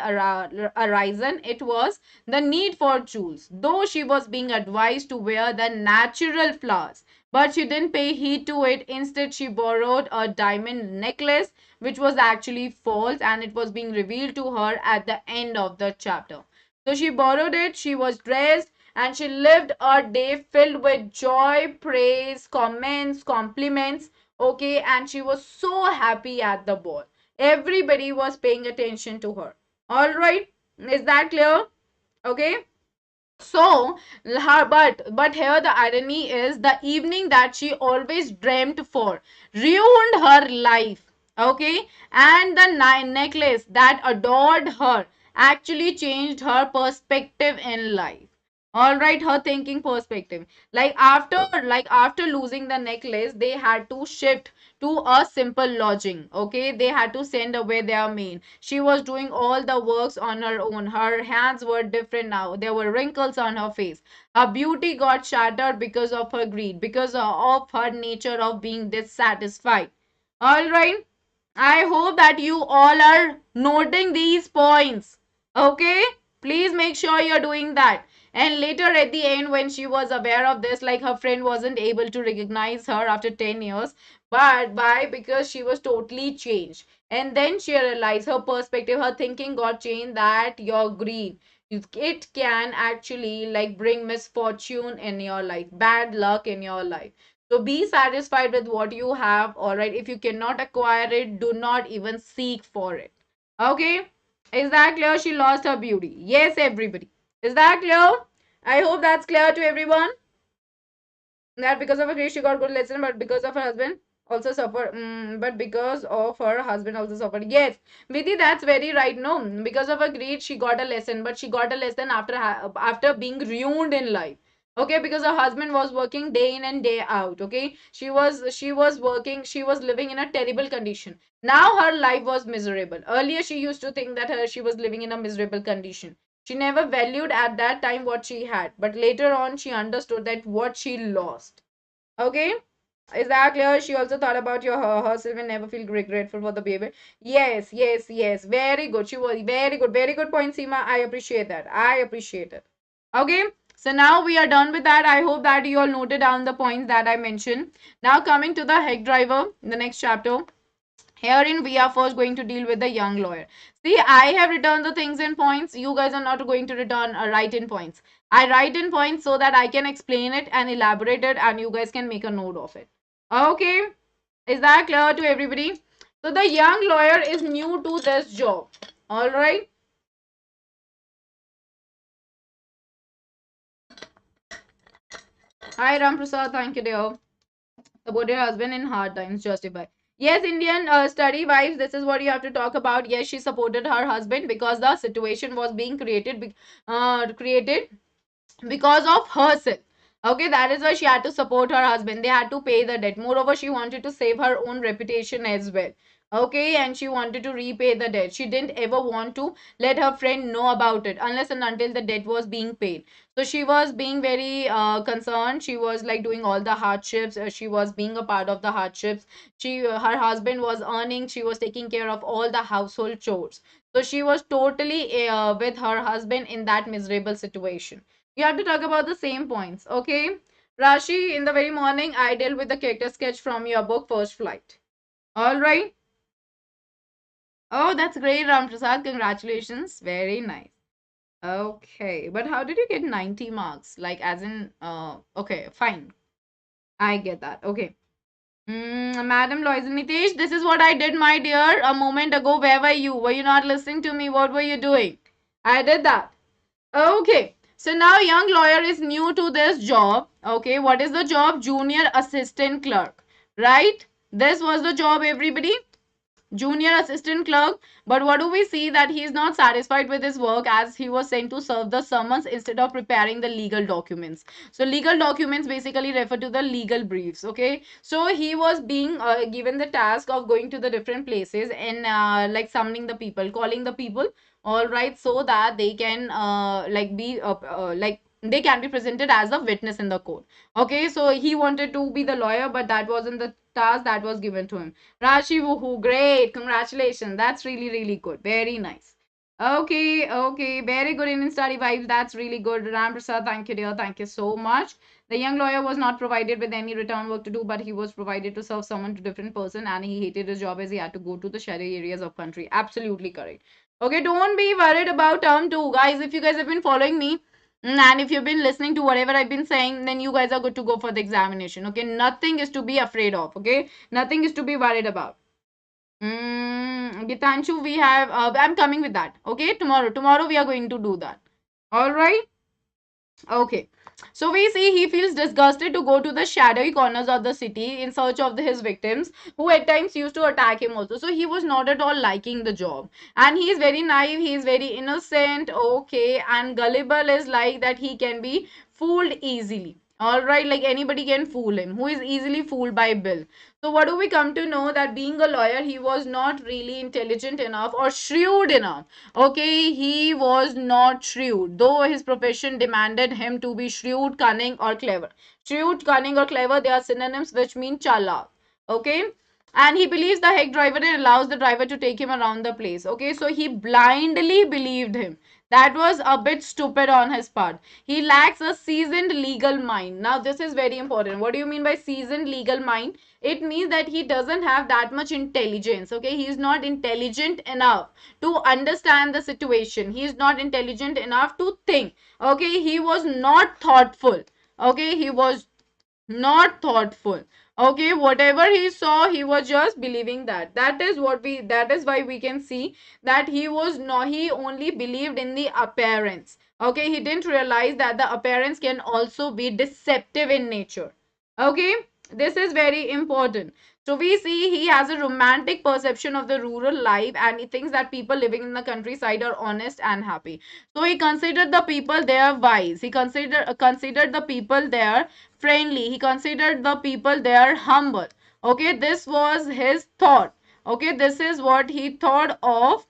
arisen, it was the need for jewels, though she was being advised to wear the natural flowers, but she didn't pay heed to it. Instead, she borrowed a diamond necklace which was actually false, and it was being revealed to her at the end of the chapter. So she borrowed it, she was dressed, and she lived a day filled with joy, praise, comments, compliments. Okay, and she was so happy at the ball. Everybody was paying attention to her. All right, is that clear? Okay. So her but here the irony is the evening that she always dreamt for ruined her life. Okay, and the necklace that adored her actually changed her perspective in life. All right, her thinking perspective. Like after losing the necklace, they had to shift to a simple lodging. Okay, they had to send away their maid. She was doing all the works on her own. Her hands were different now. There were wrinkles on her face. Her beauty got shattered because of her greed, because of her nature of being dissatisfied. All right, I hope that you all are noting these points. Okay, please make sure you're doing that. And later at the end, when she was aware of this, like her friend wasn't able to recognize her after 10 years, but why? Because she was totally changed. And then she realized her perspective, her thinking got changed, that your greed, it can actually like bring misfortune in your life, bad luck in your life. So be satisfied with what you have. All right. If you cannot acquire it, do not even seek for it. Okay. Is that clear? She lost her beauty. Yes, everybody. Is that clear? I hope that's clear to everyone. That because of her greed, she got good lesson, but because of her husband also suffered. But because of her husband also suffered. Yes, Vidhi, that's very right. No, because of her greed, she got a lesson, but she got a lesson after being ruined in life. Okay, because her husband was working day in and day out. Okay, she was working, she was living in a terrible condition. Now her life was miserable. Earlier, she used to think that she was living in a miserable condition. She never valued at that time what she had, but later on she understood that what she lost. Okay, is that clear? She also thought about herself and never feel grateful for the baby. Yes, yes, yes. Very good. She was very good point, Seema. I appreciate that. I appreciate it. Okay, so now we are done with that. I hope that you all noted down the points that I mentioned. Now coming to the heck driver, the next chapter. Herein, we are first going to deal with the young lawyer. See, I have written the things in points. You guys are not going to return write in points. I write in points so that I can explain it and elaborate it, and you guys can make a note of it. Okay, is that clear to everybody? So the young lawyer is new to this job. All right. Hi, Ram Prasad. Thank you, dear. Support your husband in hard times. Justify. Yes, Indian study wives, this is what you have to talk about. Yes, she supported her husband because the situation was being created because of herself. Okay, that is why she had to support her husband. They had to pay the debt. Moreover, she wanted to save her own reputation as well. Okay, and she wanted to repay the debt. She didn't ever want to let her friend know about it unless and until the debt was being paid. So she was being very concerned. She was like doing all the hardships. She was being a part of the hardships. Her husband was earning. She was taking care of all the household chores. So she was totally with her husband in that miserable situation. You have to talk about the same points. Okay, Rashi, in the very morning, I dealt with the character sketch from your book, First Flight. All right. Oh, that's great, Ram Prasad. Congratulations. Very nice. Okay, but how did you get 90 marks? Like, as in, okay, fine. I get that. Okay. Madam Lois Nitesh, this is what I did, my dear, a moment ago. Where were you? Were you not listening to me? What were you doing? I did that. Okay. So now young lawyer is new to this job. Okay. What is the job? Junior assistant clerk. Right? This was the job, everybody. Junior assistant clerk. But what do we see? That he is not satisfied with his work, as he was sent to serve the summons instead of preparing the legal documents. So legal documents basically refer to the legal briefs. Okay, so he was being given the task of going to the different places and like summoning the people, calling the people. All right, so that they can like be like they can be presented as a witness in the court. Okay, so he wanted to be the lawyer, but that wasn't the task that was given to him. Rashi, woohoo, great, congratulations. That's really, really good. Very nice. Okay, okay, very good Indian study vibes. That's really good. Ram Prasad, thank you, dear. Thank you so much. The young lawyer was not provided with any return work to do, but he was provided to serve someone to different person, and he hated his job as he had to go to the shadowy areas of country. Absolutely correct. Okay, don't be worried about term two, guys. If you guys have been following me, and if you've been listening to whatever I've been saying, then you guys are good to go for the examination. Okay, nothing is to be afraid of. Okay, nothing is to be worried about. Gitanchu, we have. I'm coming with that. Okay, tomorrow we are going to do that. All right. Okay. So we see he feels disgusted to go to the shadowy corners of the city in search of his victims, who at times used to attack him also. So he was not at all liking the job. And he is very naive, he is very innocent, okay, and gullible is like that he can be fooled easily. Alright, like anybody can fool him, who is easily fooled by Bill. So what do we come to know? That being a lawyer, he was not really intelligent enough or shrewd enough. Okay, he was not shrewd, though his profession demanded him to be shrewd, cunning, or clever. Shrewd, cunning, or clever, they are synonyms which mean chalak. Okay, and he believes the heck driver and allows the driver to take him around the place. Okay, so he blindly believed him. That was a bit stupid on his part. He lacks a seasoned legal mind. Now, this is very important. What do you mean by seasoned legal mind? It means that he doesn't have that much intelligence. Okay, he is not intelligent enough to understand the situation. He is not intelligent enough to think. Okay, he was not thoughtful. Okay, he was not thoughtful. Okay, whatever he saw, he was just believing that. That is why we can see that he was not, he only believed in the appearance. Okay, he didn't realize that the appearance can also be deceptive in nature. Okay, this is very important. So we see he has a romantic perception of the rural life, and he thinks that people living in the countryside are honest and happy. So he considered the people there wise. He considered the people there friendly. He considered the people there humble. Okay, this was his thought. Okay, this is what he thought of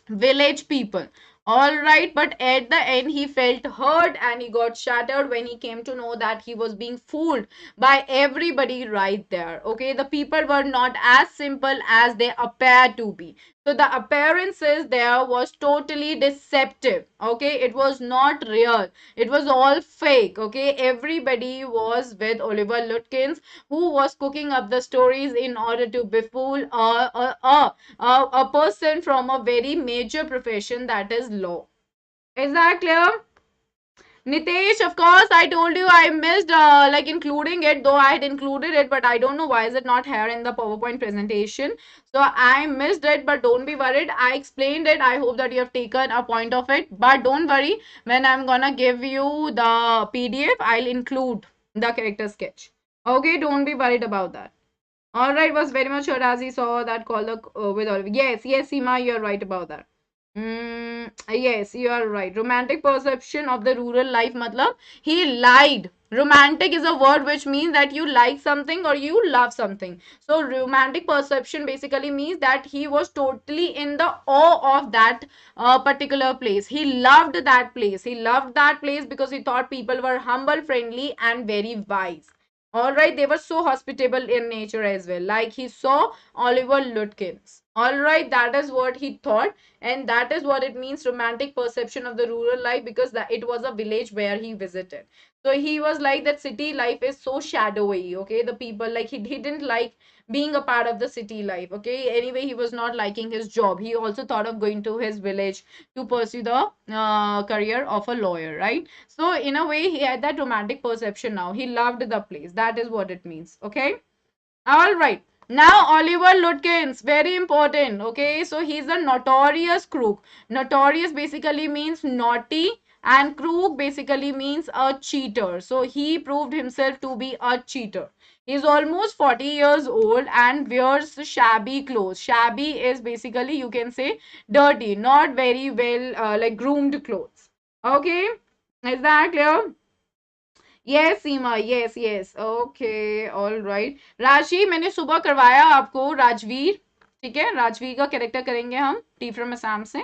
village people. All right, but at the end he felt hurt and he got shattered when he came to know that he was being fooled by everybody right there. Okay, the people were not as simple as they appear to be. So the appearances there was totally deceptive. Okay, it was not real, it was all fake. Okay, everybody was with Oliver Lutkins, who was cooking up the stories in order to befool a person from a very major profession, that is law. Is that clear? Nitesh, of course, I told you I missed like including it, though I had included it, but I don't know why is it not here in the PowerPoint presentation. So I missed it, but don't be worried. I explained it. I hope that you have taken a point of it, but don't worry. When I'm gonna give you the PDF, I'll include the character sketch. Okay, don't be worried about that. All right, was very much hurt as he saw that call the with Oliver. Yes, yes, Seema, you're right about that. Yes, you are right. Romantic perception of the rural life, matlab, he lied. Romantic is a word which means that you like something or you love something. So romantic perception basically means that he was totally in the awe of that particular place. He loved that place. He loved that place because he thought people were humble, friendly, and very wise. All right, they were so hospitable in nature as well. Like he saw Oliver Lutkins. All right, that is what he thought, and that is what it means romantic perception of the rural life, because that it was a village where he visited. So he was like that city life is so shadowy. Okay, the people like he didn't like being a part of the city life. Okay, anyway, he was not liking his job. He also thought of going to his village to pursue the career of a lawyer, right? So in a way, he had that romantic perception now. He loved the place. That is what it means. Okay. All right. Now Oliver Lutkins, very important. Okay. So he's a notorious crook. Notorious basically means naughty, and crook basically means a cheater. So he proved himself to be a cheater. He's almost 40 years old and wears shabby clothes. Shabby is basically, you can say, dirty, not very well like groomed clothes. Okay. Is that clear? Yes, Seema, yes, yes, okay, all right. राशि मैंने सुबह करवाया आपको राजवीर, ठीक है, राजवीर का character करेंगे हम टी फ्रॉम असम से.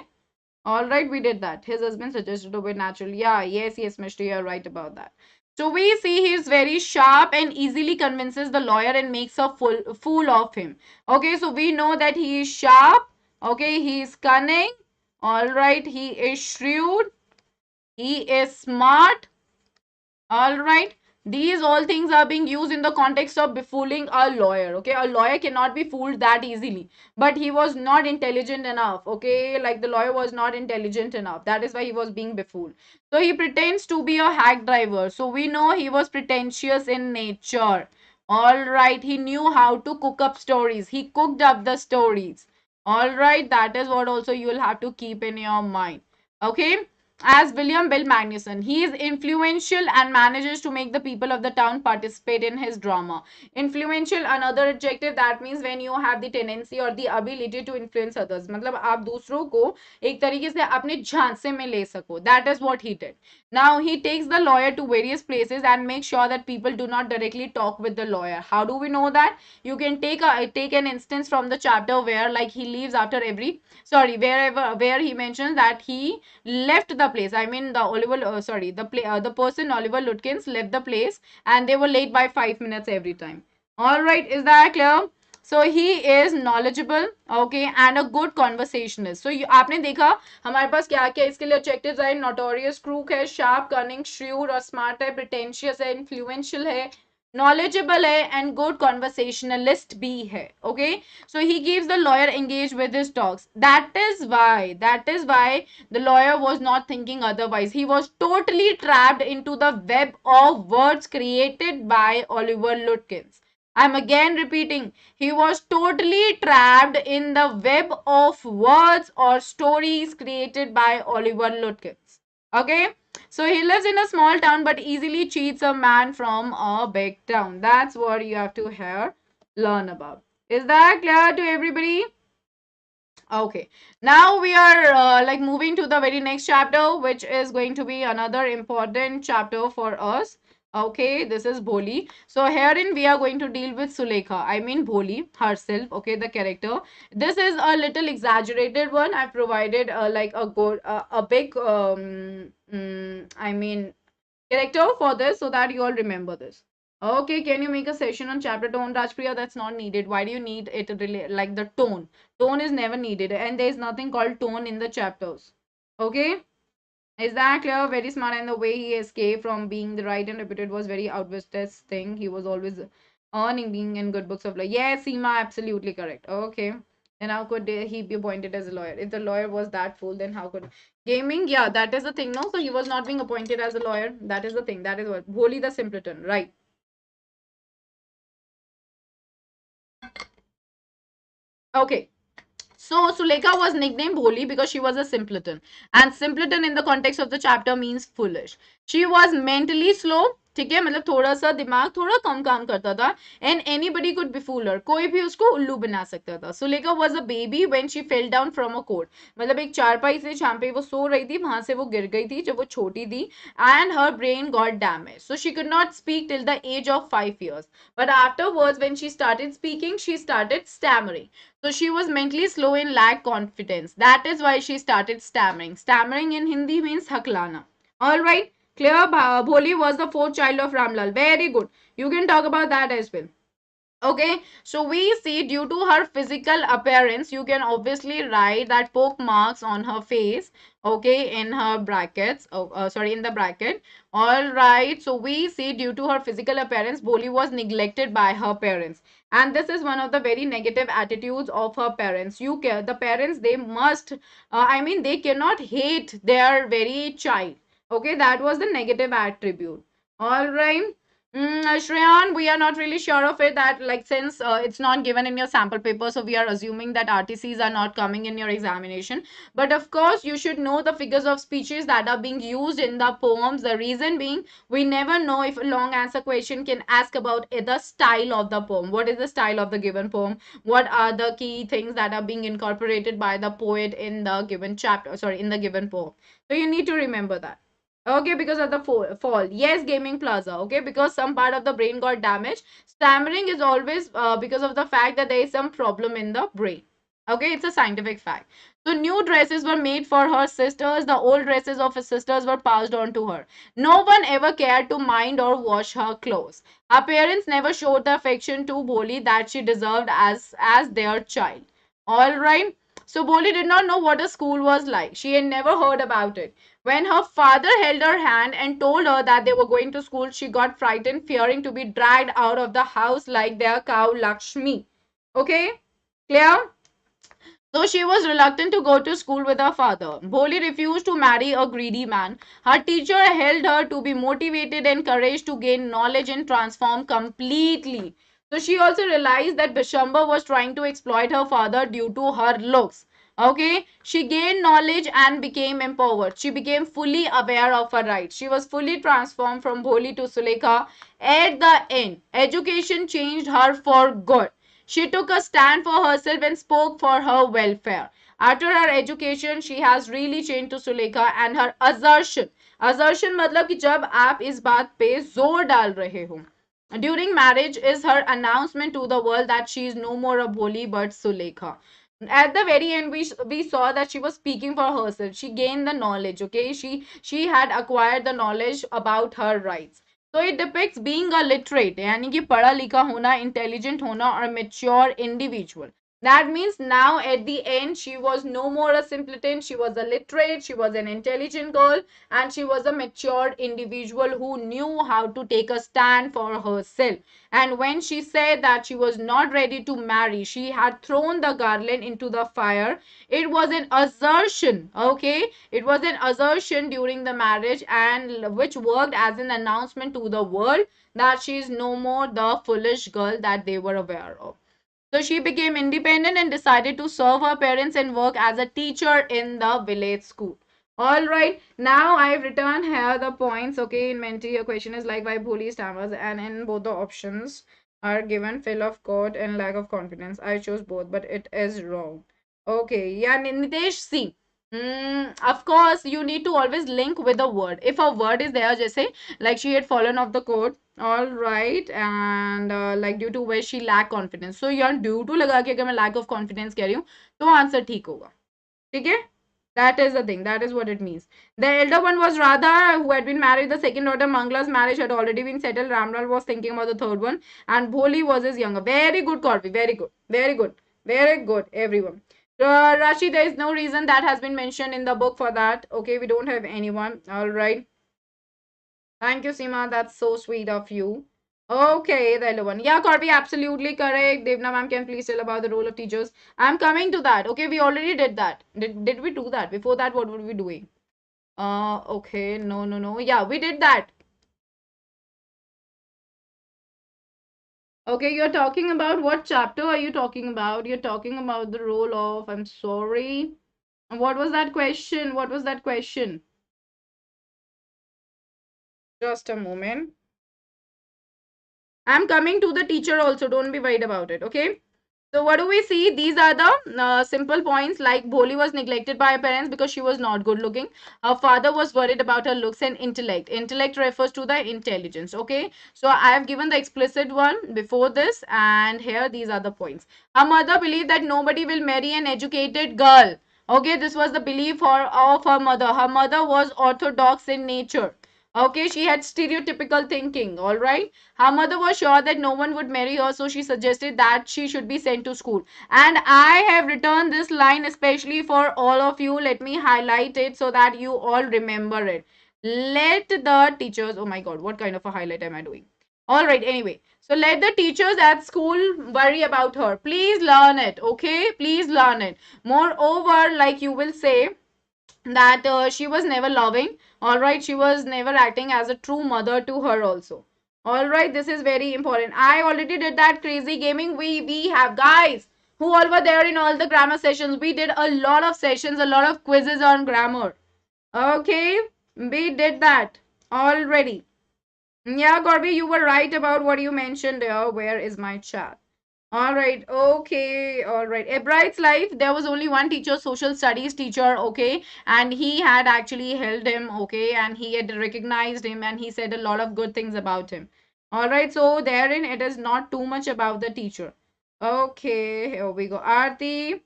All right, we did that. His husband suggested to be natural. Yeah, yes, Mishri, you're right about that. So we see he's very sharp and easily convinces the lawyer and makes a fool of him. Okay, so we know that he is sharp. Okay, he is cunning. All right, he is shrewd. He is smart. All right. These all things are being used in the context of befooling a lawyer. Okay. A lawyer cannot be fooled that easily. But he was not intelligent enough. Okay. Like the lawyer was not intelligent enough. That is why he was being befooled. So he pretends to be a hack driver. So we know he was pretentious in nature. All right. He knew how to cook up stories. He cooked up the stories. All right. That is what also you will have to keep in your mind. Okay, as William Bill Magnuson. He is influential and manages to make the people of the town participate in his drama. Influential, another adjective, that means when you have the tendency or the ability to influence others. मतलब आप दूसरों को एक तरीके से अपने झांसे में ले सको. That is what he did. Now he takes the lawyer to various places and makes sure that people do not directly talk with the lawyer. How do we know that? You can take an instance from the chapter where like he leaves after every where he mentions that he left the place. I mean the Oliver the person Oliver Lutkins left the place and they were late by 5 minutes every time. All right, is that clear? So he is knowledgeable, okay, and a good conversationist. So आपने देखा हमारे पास क्या क्या इसके लिए objectives है. Notorious crook है, sharp, cunning, shrewd और smart है, pretentious है, influential है, knowledgeable है, and good conversationalist भी है. Okay, so he keeps the lawyer engaged with his talks. That is why the lawyer was not thinking otherwise. He was totally trapped into the web of words created by Oliver Lutkins. I'm again repeating, he was totally trapped in the web of words or stories created by Oliver Lutkins. Okay, so he lives in a small town but easily cheats a man from a big town. That's what you have to hear, learn about. Is that clear to everybody? Okay, now we are like moving to the very next chapter, which is going to be another important chapter for us. Okay, this is Bholi. So herein we are going to deal with Sulekha. I mean Bholi herself. Okay, the character. This is a little exaggerated one. I provided like a good, a big, I mean character for this so that you all remember this. Okay, can you make a session on chapter tone, Rajpriya? That's not needed. Why do you need it really like the tone? Tone is never needed, and there is nothing called tone in the chapters. Okay, is that clear? Very smart, and the way he escaped from being the right and reputed was very outwitness thing. He was always earning being in good books of life. Yes, Seema, absolutely correct. Okay. And how could he be appointed as a lawyer? If the lawyer was that fool, then how could gaming? Yeah, that is the thing. No, so he was not being appointed as a lawyer. That is the thing. That is what Bholi the simpleton, right? Okay. So Sulekha was nicknamed Bholi because she was a simpleton. And simpleton in the context of the chapter means foolish. She was mentally slow. ठीक है मतलब थोड़ा सा दिमाग थोड़ा कम काम करता था and anybody could be fool her कोई भी उसको उल्लू बना सकता था Sulekha was a baby when she fell down from a cot मतलब एक चारपाई से जहाँ पे वो सो रही थी वहां से वो गिर गई थी जब वो छोटी थी and her brain got damage so she could not speak till the age of 5 years but afterwards when she started speaking she started stammering. So she was mentally slow and lacked confidence. That is why she started stammering. Stammering in Hindi means haklana. All right. Clear? Bholi was the fourth child of Ramlal. Very good. You can talk about that as well. Okay, so we see due to her physical appearance, you can obviously write that poke marks on her face, okay, in her brackets, in the bracket. All right, so we see due to her physical appearance, Boli was neglected by her parents. And this is one of the very negative attitudes of her parents. The parents, they must, they cannot hate their very child. Okay, that was the negative attribute. All right. Shreyan, we are not really sure of it that like since it's not given in your sample paper, so we are assuming that RTCs are not coming in your examination. But of course, you should know the figures of speeches that are being used in the poems. The reason being, we never know if a long answer question can ask about the style of the poem. What is the style of the given poem? What are the key things that are being incorporated by the poet in the given chapter, in the given poem. So you need to remember that. Okay, because of the fall. Yes, gaming plaza. Okay, because some part of the brain got damaged. Stammering is always because of the fact that there is some problem in the brain. Okay, it's a scientific fact. So new dresses were made for her sisters. The old dresses of her sisters were passed on to her. No one ever cared to mind or wash her clothes. Her parents never showed the affection to Boli that she deserved as their child. All right. So Boli did not know what a school was like. She had never heard about it. When her father held her hand and told her that they were going to school, she got frightened, fearing to be dragged out of the house like their cow Lakshmi. Okay? Clear? So she was reluctant to go to school with her father. Bholi refused to marry a greedy man. Her teacher held her to be motivated and courage to gain knowledge and transform completely. So she also realized that Bishamba was trying to exploit her father due to her looks. Okay, she gained knowledge and became empowered. She became fully aware of her rights. She was fully transformed from Bholi to Sulekha. At the end, education changed her for good. She took a stand for herself and spoke for her welfare. After her education, she has really changed to Sulekha and her assertion. Assertion मतलब कि जब आप इस बात पे जोर डाल रहे हो. During marriage is her announcement to the world that she is no more a Bholi but Sulekha. At the very end, we saw that she was speaking for herself. She gained the knowledge. Okay, she had acquired the knowledge about her rights. So it depicts being a literate, यानी कि पढ़ा लिखा होना, intelligent होना और mature individual. That means now at the end she was no more a simpleton, she was a literate, she was an intelligent girl, and she was a mature individual who knew how to take a stand for herself. And when she said that she was not ready to marry, she had thrown the garland into the fire. It was an assertion, okay? It was an assertion during the marriage, and which worked as an announcement to the world that she is no more the foolish girl that they were aware of. So she became independent and decided to serve her parents and work as a teacher in the village school. All right, now I've written here the points. Okay, in Menti, your question is like why Bholi stammers, and in both the options are given fill of quote and lack of confidence. I chose both, but it is wrong. Okay, yeah, Nitesh, see. Of course, you need to always link with a word. If a word is there, just say like she had fallen off the court. All right, and like due to which she lack confidence. So यहाँ due to लगा के अगर मैं lack of confidence कह रही हूँ तो answer ठीक होगा. ठीक है? That is the thing. That is what it means. The elder one was Radha, who had been married. The second daughter, Mangla's marriage had already been settled. Ramlal was thinking about the third one. And Bholi was his younger. Very good, Corby. Very good. Very good. Very good, everyone. Rashi, there is no reason that has been mentioned in the book for that. Okay, we don't have anyone. All right. Thank you, Seema. That's so sweet of you. Okay, the other one. Yeah, Corby, absolutely correct. Devna ma'am, can please tell about the role of teachers? I'm coming to that. Okay, we already did that. Did we do that? Before that, what were we doing? Okay, no, no, no. Yeah, we did that. Okay, you're talking about what chapter are you talking about? You're talking about the role of, I'm sorry. What was that question? What was that question? Just a moment. I'm coming to the teacher also. Don't be worried about it. Okay. So what do we see? These are the simple points like Bholi was neglected by her parents because she was not good looking. Her father was worried about her looks and intellect. Intellect refers to the intelligence. Okay. So I have given the explicit one before this, and here these are the points. Her mother believed that nobody will marry an educated girl. Okay. This was the belief of her mother. Her mother was orthodox in nature. Okay, she had stereotypical thinking, all right. Her mother was sure that no one would marry her, so she suggested that she should be sent to school. And I have written this line especially for all of you. Let me highlight it so that you all remember it. Let the teachers, oh my god, what kind of a highlight am I doing? All right, anyway. So let the teachers at school worry about her. Please learn it, okay? Please learn it. Moreover, like you will say, that she was never loving, all right, she was never acting as a true mother to her also. All right, this is very important. I already did that crazy gaming. We have guys who all were there in all the grammar sessions. We did a lot of sessions, a lot of quizzes on grammar. Okay, we did that already. Yeah, Gorby, you were right about what you mentioned there. Where is my chat? All right, okay, all right. A Bright's life, there was only one teacher, social studies teacher, okay, and he had actually held him, okay, and he had recognized him and he said a lot of good things about him. All right, so therein it is not too much about the teacher. Okay, here we go. Aarti,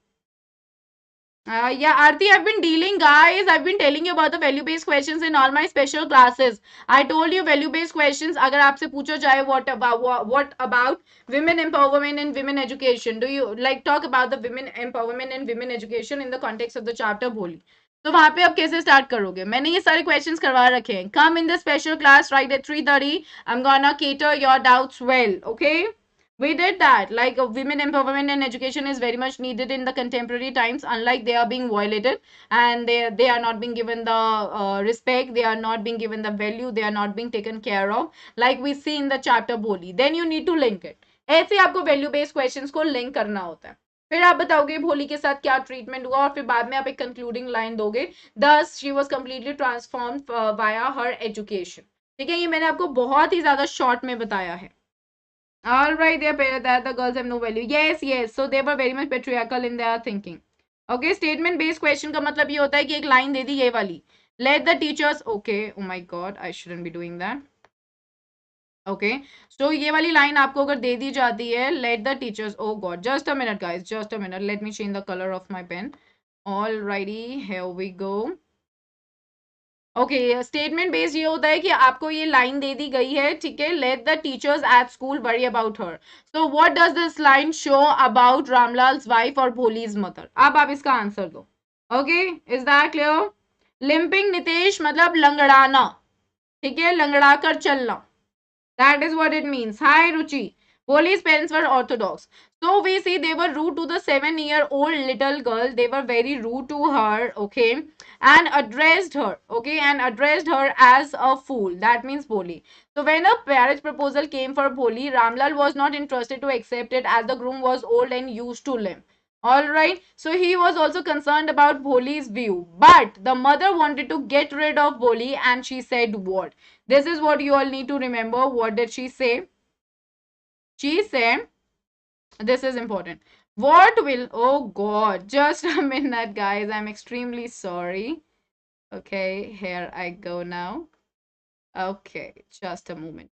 Yeah, Aarti, I've been dealing, guys. I've been telling you about the value-based questions in all my special classes. I told you value-based questions. अगर आपसे पूछा जाए what about women empowerment and women education? Do you like talk about the women empowerment and women education in the context of the chapter बोली? तो वहां पे आप कैसे स्टार्ट करोगे? मैंने ये सारे क्वेश्चंस करवा रखे हैं. Come in the special class right at 3:30. I'm gonna cater your doubts well. Okay? We did that. Like women empowerment and education is very much needed in the contemporary times. Unlike they are being violated and they are not being given the respect, they are not being given the value, they are not being taken care of. Like we see in the chapter Boli. Then you need to link it. ऐसे आपको value based questions को link करना होता है. फिर आप बताओगे भोली के साथ क्या ट्रीटमेंट हुआ और फिर बाद में आप एक कंक्लूडिंग लाइन दोगे. Thus she was completely transformed via her education. ठीक है, ये मैंने आपको बहुत ही ज्यादा शॉर्ट में बताया है. All right, they are that the girls have no value. Yes, yes. So they were very much patriarchal in their thinking. Okay, statement based question का मतलब ये होता है कि एक लाइन दे दी ये वाली. Let the teachers. Okay. Oh my God, I shouldn't be doing that. Okay. So ये वाली लाइन आपको अगर दे दी जाती है, let the teachers. Oh God, just a minute, guys. Just a minute. Let me change the color of my pen. Alrighty, here we go. Okay, statement based ये होता है कि आपको ये लाइन दे दी गई है, ठीक है. Let the teachers at school worry about her. So what does this line show about Ramlal's wife और भोलीज मदर? अब आप इसका आंसर दो. Okay, is that clear? Limping नितेश मतलब लंगड़ाना, ठीक है, लंगड़ा कर चलना. That is what it means. Hi, Ruchi. Poli's parents were orthodox. So we see they were rude to the 7-year-old little girl. They were very rude to her, okay, and addressed her, okay, and addressed her as a fool. That means Poli. So when a marriage proposal came for Poli, Ramlal was not interested to accept it as the groom was old and used to limp. All right. So he was also concerned about Boli's view. But the mother wanted to get rid of Boli and she said what? This is what you all need to remember. What did she say? She said, this is important. What will, oh God, just a minute, guys. I'm extremely sorry. Okay, here I go now. Okay, just a moment.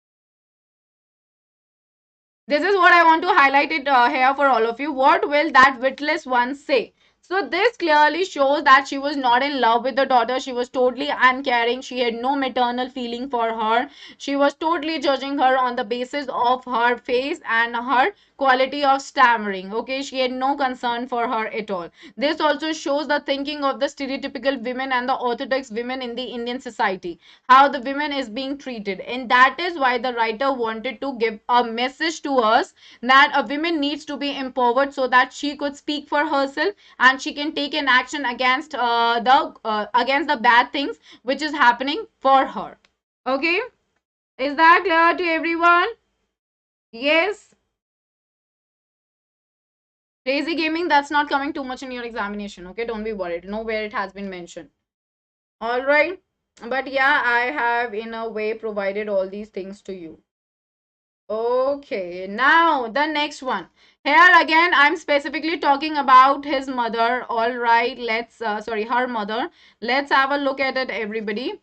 This is what I want to highlight it here for all of you. What will that witless one say? So this clearly shows that she was not in love with the daughter. She was totally uncaring. She had no maternal feeling for her. She was totally judging her on the basis of her face and her quality of stammering. Okay, she had no concern for her at all. This also shows the thinking of the stereotypical women and the orthodox women in the Indian society, how the women is being treated. And that is why the writer wanted to give a message to us that a woman needs to be empowered so that she could speak for herself and she can take an action against against the bad things which is happening for her. Okay, is that clear to everyone? Yes. Crazy gaming, that's not coming too much in your examination. Okay, don't be worried. Nowhere it has been mentioned. All right, but yeah, I have in a way provided all these things to you. Okay, now the next one. Here again, I'm specifically talking about his mother. All right, let's, sorry, her mother. Let's have a look at it, everybody.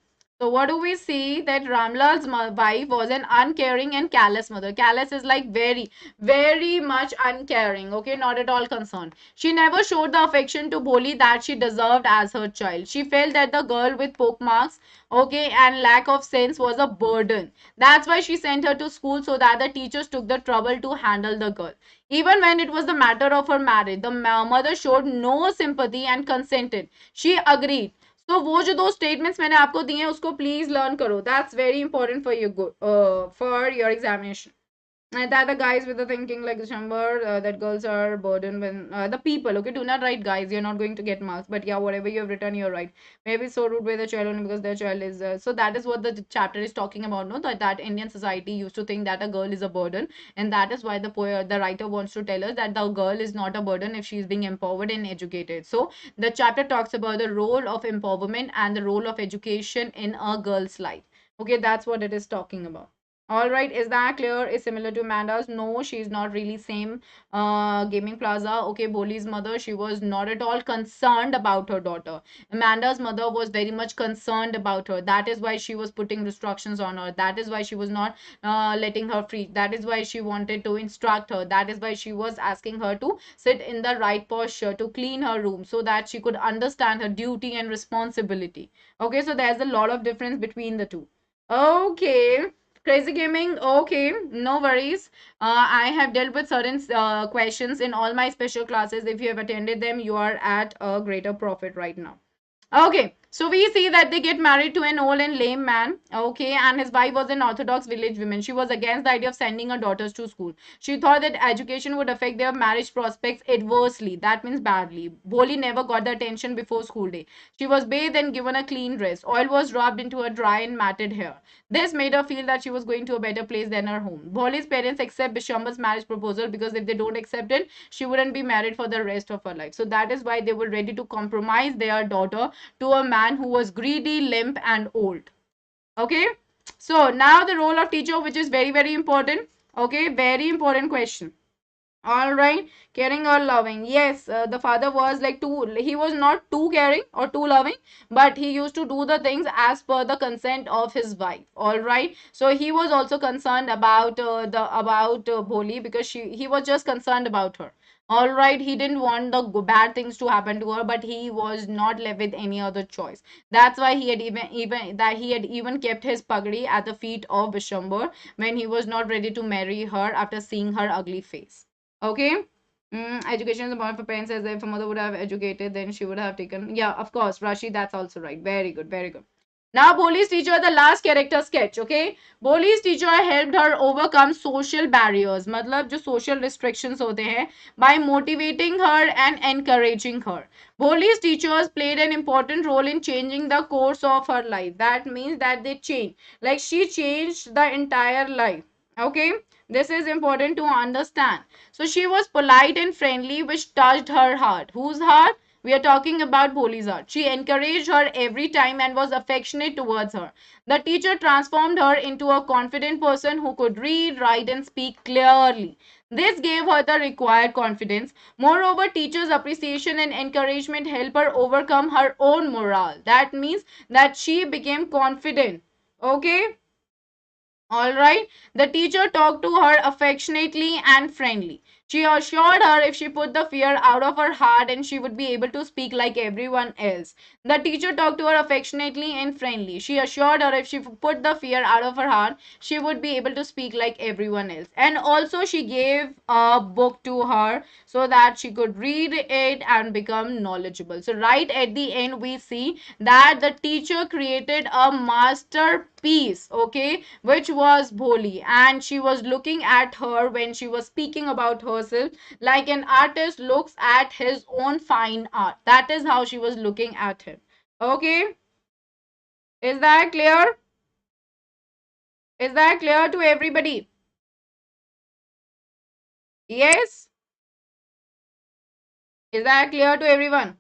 So what do we see? That Ramlal's wife was an uncaring and callous mother. Callous is like very, very much uncaring. Okay, not at all concerned. She never showed the affection to Boli that she deserved as her child. She felt that the girl with poke marks, okay, and lack of sense was a burden. That's why she sent her to school so that the teachers took the trouble to handle the girl. Even when it was the matter of her marriage, the mother showed no sympathy and consented. She agreed. तो वो जो दो statements मैंने आपको दिए हैं उसको please learn करो. That's very important for your for your examination. That the guys with the thinking like December, that girls are burdened when the people, okay, do not write guys, you're not going to get marks, but yeah, whatever you have written, you're right. Maybe so rude by the child only because their child is so that is what the chapter is talking about, no, that Indian society used to think that a girl is a burden, and that is why the writer wants to tell us that the girl is not a burden if she is being empowered and educated. So the chapter talks about the role of empowerment and the role of education in a girl's life. Okay, that's what it is talking about. All right, is that clear? Is similar to Amanda's? No, she's not really same gaming plaza. Okay, Boli's mother, she was not at all concerned about her daughter. Amanda's mother was very much concerned about her. That is why she was putting restrictions on her. That is why she was not letting her free. That is why she wanted to instruct her. That is why she was asking her to sit in the right posture, to clean her room so that she could understand her duty and responsibility. Okay, so there's a lot of difference between the two. Okay. Crazy gaming, okay, no worries. I have dealt with certain questions in all my special classes. If you have attended them, you are at a greater profit right now. Okay, so we see that they get married to an old and lame man. Okay, and his wife was an Orthodox village woman. She was against the idea of sending her daughters to school. She thought that education would affect their marriage prospects adversely. That means badly. Boli never got the attention before school day. She was bathed and given a clean dress. Oil was rubbed into her dry and matted hair. This made her feel that she was going to a better place than her home. Boli's parents accept Bishamba's marriage proposal because if they don't accept it, she wouldn't be married for the rest of her life. So that is why they were ready to compromise their daughter to a man who was greedy, limp, and old. Okay. So now the role of teacher, which is very, very important. Okay. Very important question. All right, caring or loving. Yes, the father was like he was not too caring or too loving, but he used to do the things as per the consent of his wife. All right, so he was also concerned about Bholi, because he was just concerned about her. All right, he didn't want the bad things to happen to her, but he was not left with any other choice. That's why he had even kept his pagdi at the feet of Bishambar when he was not ready to marry her after seeing her ugly face. Okay. Education is important for parents, as if a mother would have educated, then she would have taken. Yeah, of course, Rashi, that's also right. Very good, very good. Now, Boli's teacher, the last character sketch. Okay, Boli's teacher helped her overcome social barriers. मतलब जो social restrictions होते हैं, by motivating her and encouraging her. Boli's teachers played an important role in changing the course of her life. That means that they changed. Like she changed the entire life. Okay, this is important to understand. So she was polite and friendly, which touched her heart. Whose heart? We are talking about Boli's heart. She encouraged her every time and was affectionate towards her. The teacher transformed her into a confident person who could read, write, and speak clearly. This gave her the required confidence. Moreover, teachers' appreciation and encouragement helped her overcome her own morale. That means that she became confident. Okay. All right. The teacher talked to her affectionately and friendly. She assured her if she put the fear out of her heart and she would be able to speak like everyone else. The teacher talked to her affectionately and friendly. She assured her if she put the fear out of her heart, she would be able to speak like everyone else. And also she gave a book to her so that she could read it and become knowledgeable. So right at the end, we see that the teacher created a masterpiece, okay, which was Bholi, and she was looking at her when she was speaking about herself like an artist looks at his own fine art. That is how she was looking at him. Okay, is that clear? Is that clear to everybody? Yes, is that clear to everyone?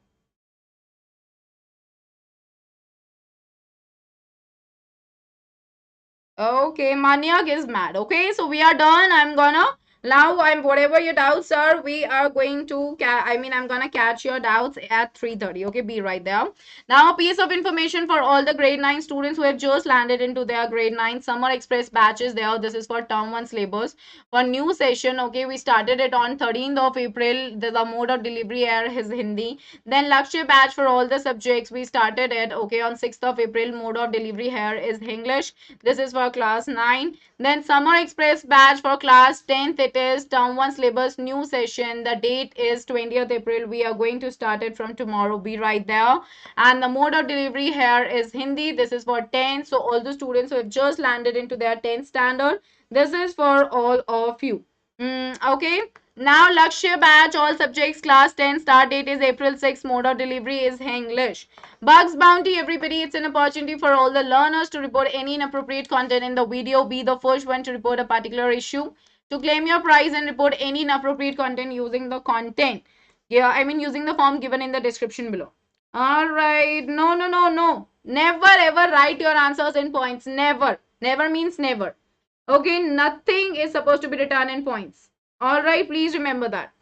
Okay, Manyak is mad. Okay, so we are done. I'm gonna now. I'm whatever your doubts are. We are going to. I'm gonna catch your doubts at 3:30. Okay, be right there. Now, a piece of information for all the grade 9 students who have just landed into their grade 9 summer express batches. There, this is for term 1 syllabus. For new session, okay, we started it on 13th of April. The mode of delivery here is Hindi. Then Lakshya batch for all the subjects. We started it okay on 6th of April. Mode of delivery here is English. This is for class 9. Then Summer Express batch for class 10th. It is term 1 syllabus new session. The date is 20th April. We are going to start it from tomorrow. Be right there. And the mode of delivery here is Hindi. This is for 10. So all the students who have just landed into their 10th standard, this is for all of you. Okay. Now Lakshya batch, all subjects, class 10, start date is April 6, mode of delivery is English. Bugs Bounty, everybody, it's an opportunity for all the learners to report any inappropriate content in the video. Be the first one to report a particular issue. To claim your prize and report any inappropriate content using the content. Yeah, using the form given in the description below. Alright, no, no, no, no. Never ever write your answers in points. Never. Never means never. Okay, nothing is supposed to be returned in points. All right, please remember that.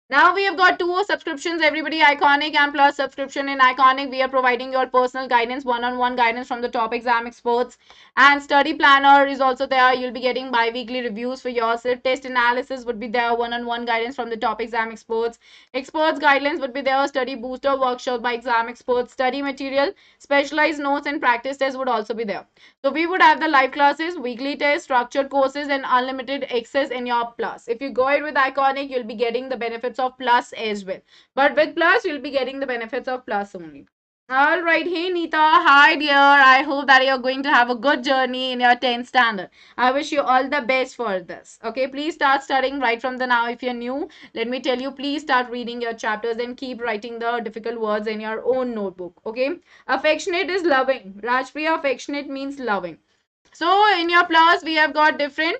Now we have got two subscriptions, everybody, Iconic and Plus subscription. In Iconic, we are providing your personal guidance, one-on-one guidance from the top exam experts. And study planner is also there. You'll be getting bi-weekly reviews for yourself. Test analysis would be there, one-on-one guidance from the top exam experts. Experts guidelines would be there, study booster workshop by exam experts. Study material, specialized notes and practice tests would also be there. So we would have the live classes, weekly tests, structured courses, and unlimited access in your Plus. If you go ahead with Iconic, you'll be getting the benefits of Plus as well. But with Plus, you'll be getting the benefits of Plus only. All right. Hey, Neeta. Hi, dear. I hope that you're going to have a good journey in your 10th standard. I wish you all the best for this. Okay. Please start studying right from the now. If you're new, let me tell you, please start reading your chapters and keep writing the difficult words in your own notebook. Okay. Affectionate is loving. Rajpriya, affectionate means loving. So in your plus, we have got different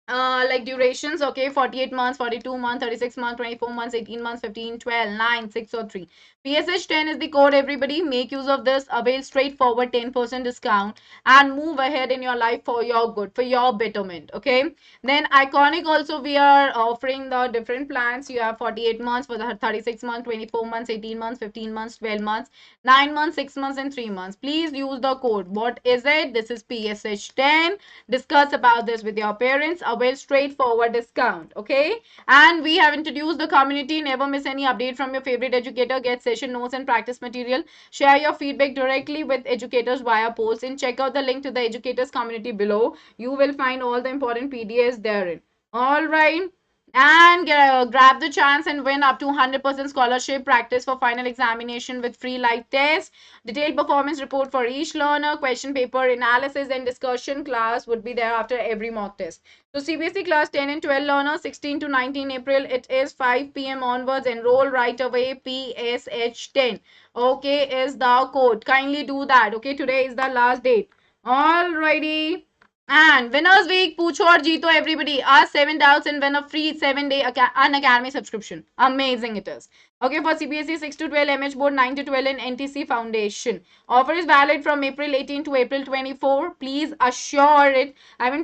like durations. Okay, 48 months, 42 months, 36 months, 24 months, 18 months, 15, 12, 9, 6 or 3. PSH 10 is the code, everybody. Make use of this. Avail straightforward 10% discount and move ahead in your life for your good, for your betterment. Okay. Then Iconic also, we are offering the different plans. You have 48 months for the 36 months, 24 months, 18 months, 15 months, 12 months, 9 months, 6 months and 3 months. Please use the code. What is it? This is PSH 10. Discuss about this with your parents. Avail straightforward discount. Okay. And we have introduced the community. Never miss any update from your favorite educator. Get session notes and practice material. Share your feedback directly with educators via post and check out the link to the educators community below. You will find all the important PDFs therein. All right. And grab the chance and win up to 100% scholarship. Practice for final examination with free live test. Detailed performance report for each learner. Question paper analysis and discussion class would be there after every mock test. So CBSE class 10 and 12 learners, 16 to 19 April. It is 5 p.m. onwards. Enroll right away. PSH 10. Okay, is the code. Kindly do that. Okay, today is the last date. Alrighty. And winners week, पूछो और जीतो everybody. Ask 7 doubts and win a free 7-day Unacademy subscription. Amazing it is. Okay, for CBSE 6 to 12, MH Board 9 to 12 and NTC Foundation. Offer is valid from April 18 to April 24. Please assure it.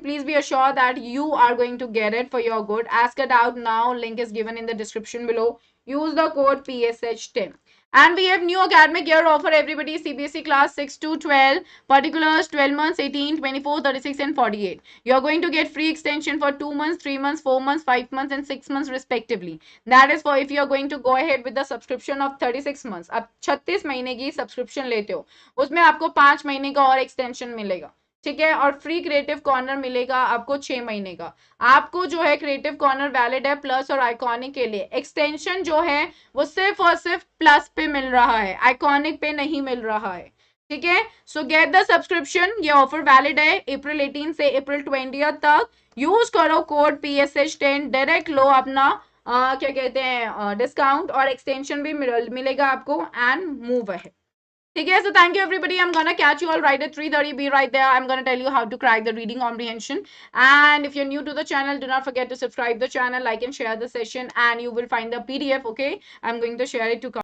Please be assured that you are going to get it for your good. Ask a doubt now. Link is given in the description below. Use the code PSH10. And we have new academic year offer, everybody. CBSE class 6 to 12. Particulars 12 months, 18, 24, 36 and 48. You are going to get free extension for 2 months, 3 months, 4 months, 5 months and 6 months respectively. That is for if you are going to go ahead with the subscription of 36 months. अब 36 महीने की subscription लेते हो, उसमें आपको 5 महीने का और extension मिलेगा. ठीक है. और फ्री क्रिएटिव कॉर्नर मिलेगा आपको 6 महीने का. आपको जो है क्रिएटिव कॉर्नर वैलिड है प्लस और आइकॉनिक के लिए. एक्सटेंशन जो है वो सिर्फ और सिर्फ प्लस पे मिल रहा है, आइकॉनिक पे नहीं मिल रहा है. ठीक है. सो गेट द सब्सक्रिप्शन. ये ऑफर वैलिड है अप्रैल 18 से अप्रैल 20 तक. यूज करो कोड PSH10. डायरेक्ट लो अपना क्या कहते हैं डिस्काउंट और एक्सटेंशन भी मिलेगा आपको and move ahead. Okay, so thank you everybody. I'm gonna catch you all right at 3:30. Be right there. I'm gonna tell you how to crack the reading comprehension. And if you're new to the channel, do not forget to subscribe the channel, like and share the session, and you will find the PDF. Okay, I'm going to share it to